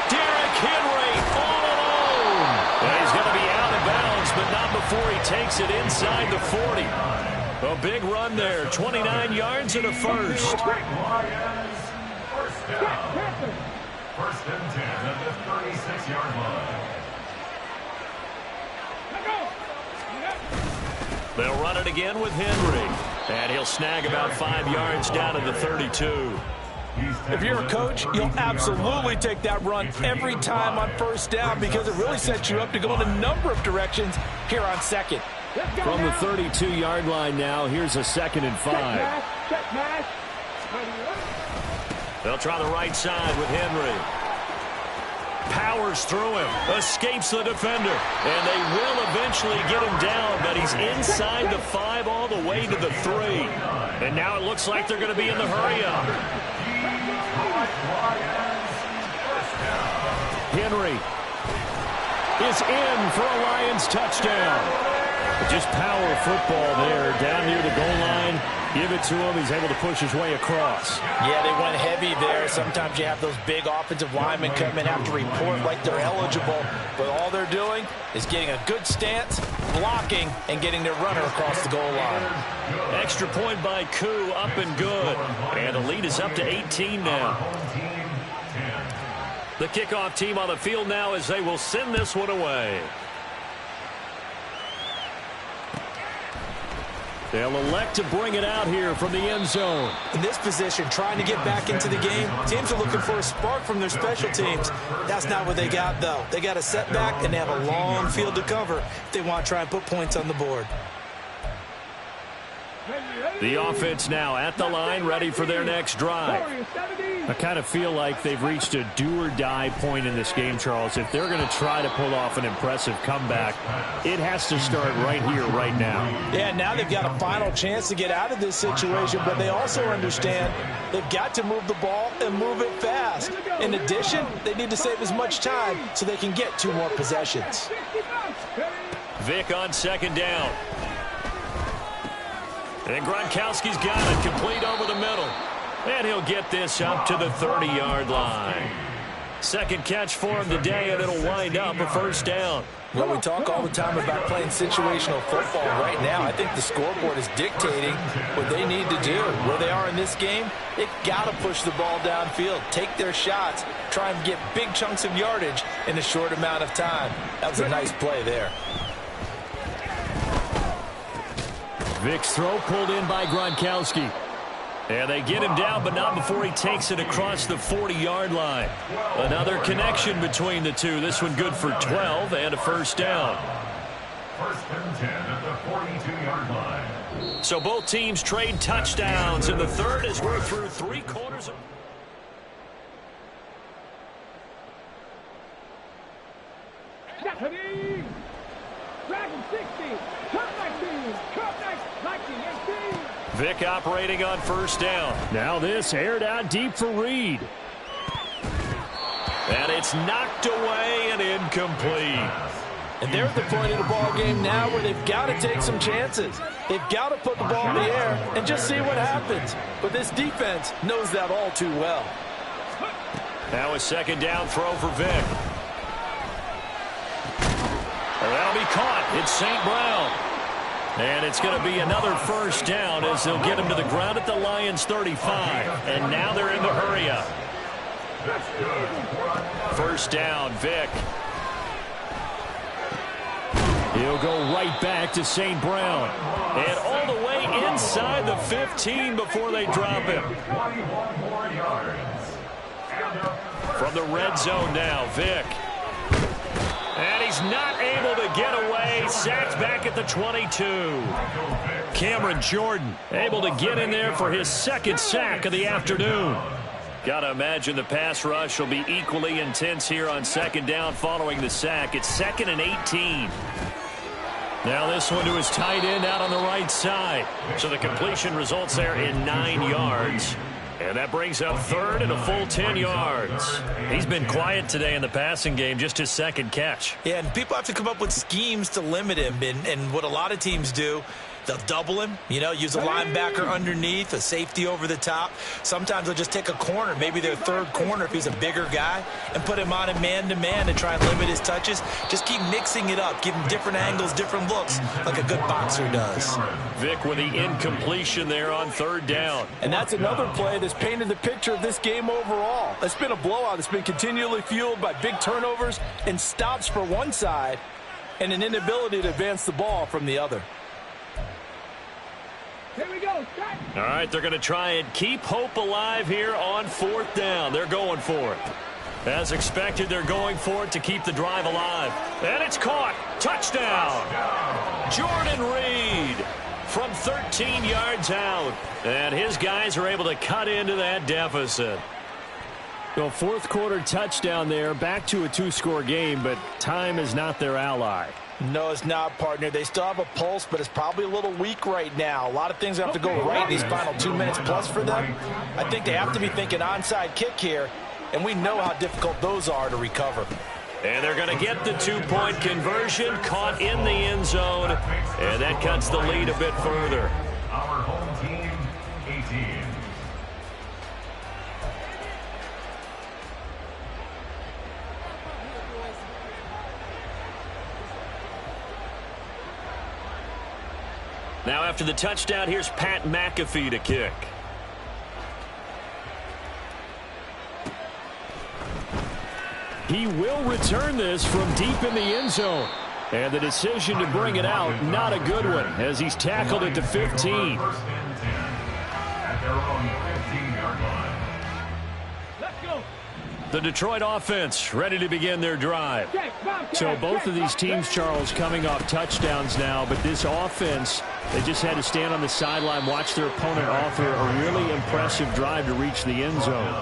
Derrick Henry all alone. And he's going to be out of bounds, but not before he takes it inside the 40. A big run there, 29 yards and a first. First and 10 at the 36-yard line. They'll run it again with Henry. And he'll snag about 5 yards down to the 32. If you're a coach, you'll absolutely take that run every time on first down because it really sets you up to go in a number of directions here on second. From the 32-yard line now, here's a 2nd and 5. They'll try the right side with Henry. Powers through him, escapes the defender, and they will eventually get him down, but he's inside the 5 all the way to the 3. And now it looks like they're going to be in the hurry-up. Henry is in for a Lions touchdown. Just power football there, down near the goal line. Give it to him. He's able to push his way across. Yeah, they went heavy there. Sometimes you have those big offensive linemen come and have to report like they're eligible. But all they're doing is getting a good stance, blocking, and getting their runner across the goal line. Extra point by Koo, up and good. And the lead is up to 18 now. The kickoff team on the field now as they will send this one away. They'll elect to bring it out here from the end zone. In this position, trying to get back into the game, teams are looking for a spark from their special teams. That's not what they got, though. They got a setback, and they have a long field to cover if they want to try and put points on the board. The offense now at the line, ready for their next drive. I kind of feel like they've reached a do-or-die point in this game, Charles. If they're going to try to pull off an impressive comeback, it has to start right here, right now. Yeah, now they've got a final chance to get out of this situation, but they also understand they've got to move the ball and move it fast. In addition, they need to save as much time so they can get 2 more possessions. Vic on second down. And Gronkowski's got it, complete over the middle. And he'll get this up to the 30-yard line. Second catch for him today, and it'll wind up a first down. Well, we talk all the time about playing situational football. Right now, I think the scoreboard is dictating what they need to do. Where they are in this game, they've got to push the ball downfield, take their shots, try and get big chunks of yardage in a short amount of time. That was a nice play there. Vic's throw pulled in by Gronkowski. And they get him down, but not before he takes it across the 40-yard line. Another connection between the two. This one good for 12 and a first down. First and 10 at the 42-yard line. So both teams trade touchdowns in the third as we're through 3 quarters. Vic operating on first down. Now this aired out deep for Reed. And it's knocked away and incomplete. And they're at the point of the ball game now where they've got to take some chances. They've got to put the ball in the air and just see what happens. But this defense knows that all too well. Now a second down throw for Vic. And that'll be caught. It's St. Brown. And it's going to be another first down as they'll get him to the ground at the Lions 35. And now they're in the hurry up. First down, Vic. He'll go right back to St. Brown. And all the way inside the 15 before they drop him. From the red zone now, Vic. And he's not able to get away. Sacked back at the 22. Cameron Jordan able to get in there for his second sack of the afternoon. Got to imagine the pass rush will be equally intense here on second down following the sack. It's 2nd and 18. Now this one to his tight end out on the right side. So the completion results there in 9 yards. And that brings up third and a full 10 yards. He's been quiet today in the passing game, just his second catch. Yeah, and people have to come up with schemes to limit him. And what a lot of teams do, they'll double him, use a linebacker underneath, a safety over the top. Sometimes they'll just take a corner, maybe their third corner if he's a bigger guy, and put him on a man-to-man and try and limit his touches. Just keep mixing it up, give him different angles, different looks, like a good boxer does. Vic with the incompletion there on third down. And that's another play that's painted the picture of this game overall. It's been a blowout. It's been continually fueled by big turnovers and stops for one side and an inability to advance the ball from the other. Here we go. All right, they're going to try and keep hope alive here on fourth down. They're going for it. As expected, they're going for it to keep the drive alive. And it's caught. Touchdown. Jordan Reed from 13 yards out. And his guys are able to cut into that deficit. Well, fourth quarter touchdown there. Back to a 2-score game, but time is not their ally. No, it's not, partner. They still have a pulse, but it's probably a little weak right now. A lot of things have to go right in these final 2 minutes plus for them. I think they have to be thinking onside kick here, and we know how difficult those are to recover. And they're going to get the 2-point conversion, caught in the end zone, and that cuts the lead a bit further. Our home team, 18. Now after the touchdown, here's Pat McAfee to kick. He will return this from deep in the end zone. And the decision to bring it out, not a good one, as he's tackled it to 15. First and 10 at their own 15-yard line. The Detroit offense ready to begin their drive. So both of these teams, Charles, coming off touchdowns now, but this offense, they just had to stand on the sideline, watch their opponent offer a really impressive drive to reach the end zone.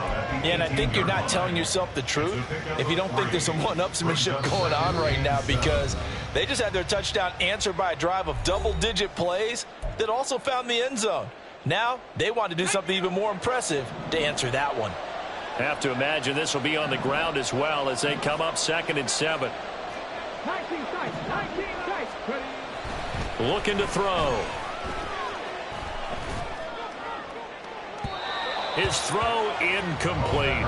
Yeah, and I think you're not telling yourself the truth if you don't think there's some one-upsmanship going on right now, because they just had their touchdown answered by a drive of double-digit plays that also found the end zone. Now they want to do something even more impressive to answer that one. Have to imagine this will be on the ground as well as they come up 2nd and 7. 19 sites. Looking to throw. His throw incomplete.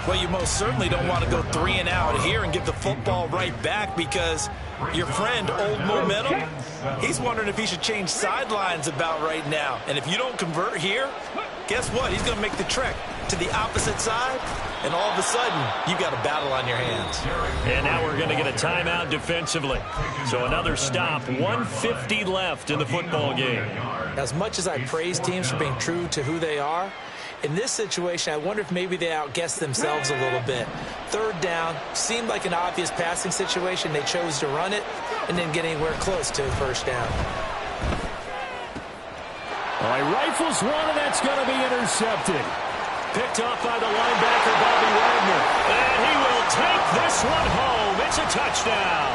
Well, you most certainly don't want to go 3 and out here and get the football right back, because your friend, Old Momentum, he's wondering if he should change sidelines about right now. And if you don't convert here, guess what? He's going to make the trek to the opposite side, and all of a sudden, you've got a battle on your hands. And now we're going to get a timeout defensively. So another stop, 1:50 left in the football game. As much as I praise teams for being true to who they are, in this situation, I wonder if maybe they outguessed themselves a little bit. 3rd down, seemed like an obvious passing situation. They chose to run it and didn't get anywhere close to a 1st down. All right, rifles one, and that's going to be intercepted. Picked off by the linebacker, Bobby Wagner. And he will take this one home. It's a touchdown.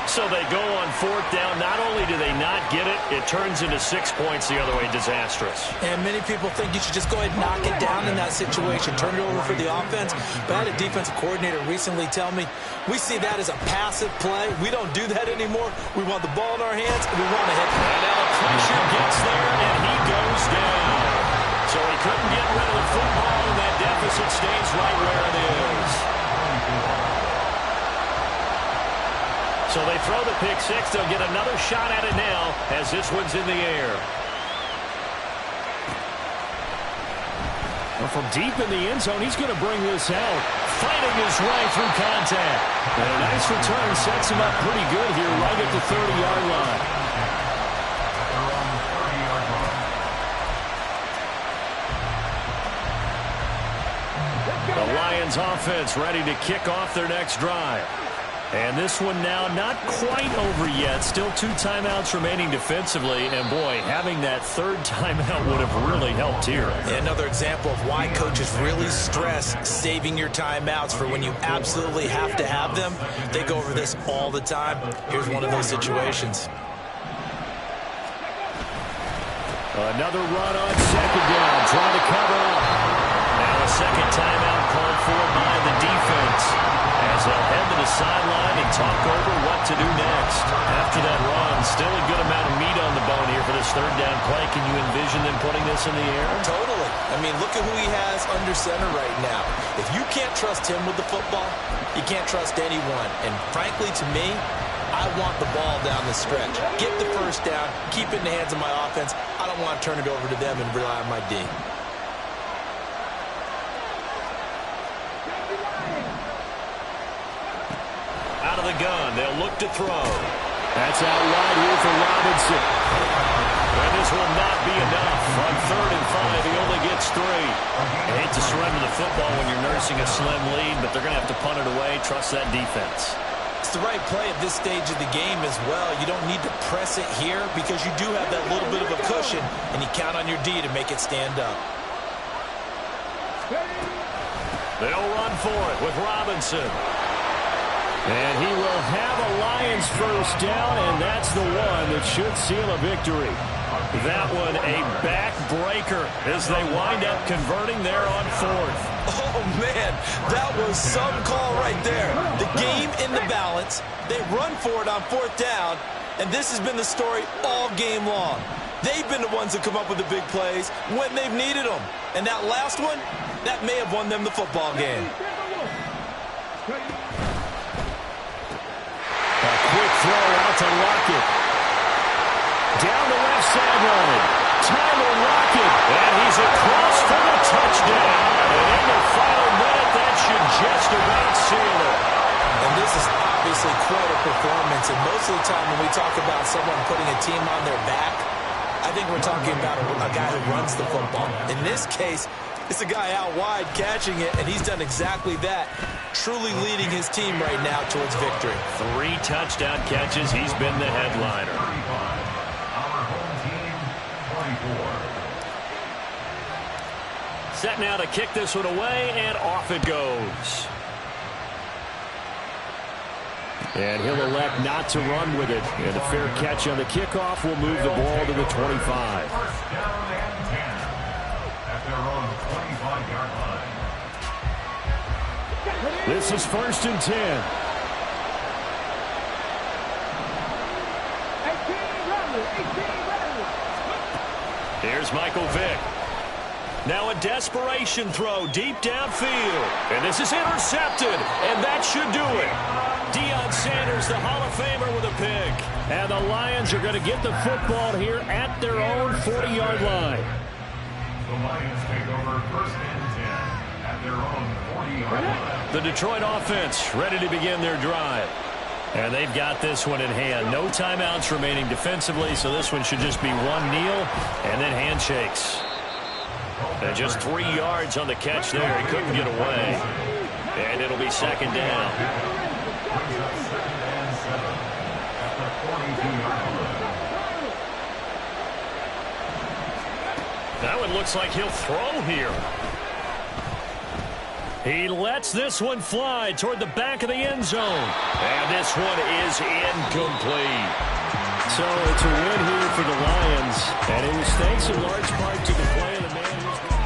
So they go on 4th down. Not only do they not get it, it turns into 6 points the other way. Disastrous. And many people think you should just go ahead and knock it down in that situation. Turn it over for the offense. But I had a defensive coordinator recently tell me, we see that as a passive play. We don't do that anymore. We want the ball in our hands, and we want to hit. And now the pressure gets there, and he goes down. So he couldn't get rid of the football, and that deficit stays right where it is. So they throw the pick six. They'll get another shot at it now as this one's in the air. Well, from deep in the end zone, he's going to bring this out. Fighting his way through contact. And a nice return sets him up pretty good here right at the 30-yard line. The Lions offense ready to kick off their next drive. And this one now not quite over yet. Still 2 timeouts remaining defensively. And, boy, having that 3rd timeout would have really helped here. Another example of why coaches really stress saving your timeouts for when you absolutely have to have them. They go over this all the time. Here's one of those situations. Another run on 2nd down, trying to cover up. Now a 2nd timeout called for by the defense, as they'll head to the sideline and talk over what to do next. After that run, still a good amount of meat on the bone here for this 3rd down play. Can you envision them putting this in the air? Totally. I mean, look at who he has under center right now. If you can't trust him with the football, you can't trust anyone. And frankly, to me, I want the ball down the stretch. Get the 1st down, keep it in the hands of my offense. I don't want to turn it over to them and rely on my D. Out of the gun, they'll look to throw. That's out wide here for Robinson. And this will not be enough. On 3rd and 5, he only gets 3. I hate to surrender the football when you're nursing a slim lead, but they're going to have to punt it away. Trust that defense. It's the right play at this stage of the game as well. You don't need to press it here because you do have that little bit of a cushion, and you count on your D to make it stand up. They'll run for it with Robinson. And he will have a Lions 1st down, and that's the one that should seal a victory. That one a backbreaker as they wind up converting there on 4th. Oh, man, that was some call right there. The game in the balance. They run for it on 4th down, and this has been the story all game long. They've been the ones that come up with the big plays when they've needed them. And that last one, that may have won them the football game. A quick throw out to Lockett. Down the left sideline. Tyler Lockett. And he's across for the touchdown. And in the final minute, that should just about seal it. And this is most of the time when we talk about someone putting a team on their back, I think we're talking about a guy who runs the football. In this case, it's a guy out wide catching it, and he's done exactly that, truly leading his team right now towards victory. 3 touchdown catches. He's been the headliner. Our home team, 24. Set now to kick this one away, and off it goes. And he'll elect not to run with it. And a fair catch on the kickoff will move the ball to the 25. First down and 10 at their own 25-yard line. This is 1st and 10. 18 Here's Michael Vick. Now a desperation throw deep downfield. And this is intercepted. And that should do it. Deion Sanders, the Hall of Famer, with a pick. And the Lions are going to get the football here at their own 40-yard line. The Lions take over 1st and 10 at their own 40-yard line. The Detroit offense ready to begin their drive. And they've got this one in hand. No timeouts remaining defensively, so this one should just be one kneel and then handshakes. And just 3 yards on the catch there. He couldn't get away. And it'll be 2nd down. That one looks like he'll throw here. He lets this one fly toward the back of the end zone. And this one is incomplete. So it's a win here for the Lions. And it was thanks in large part to the play of the man who's been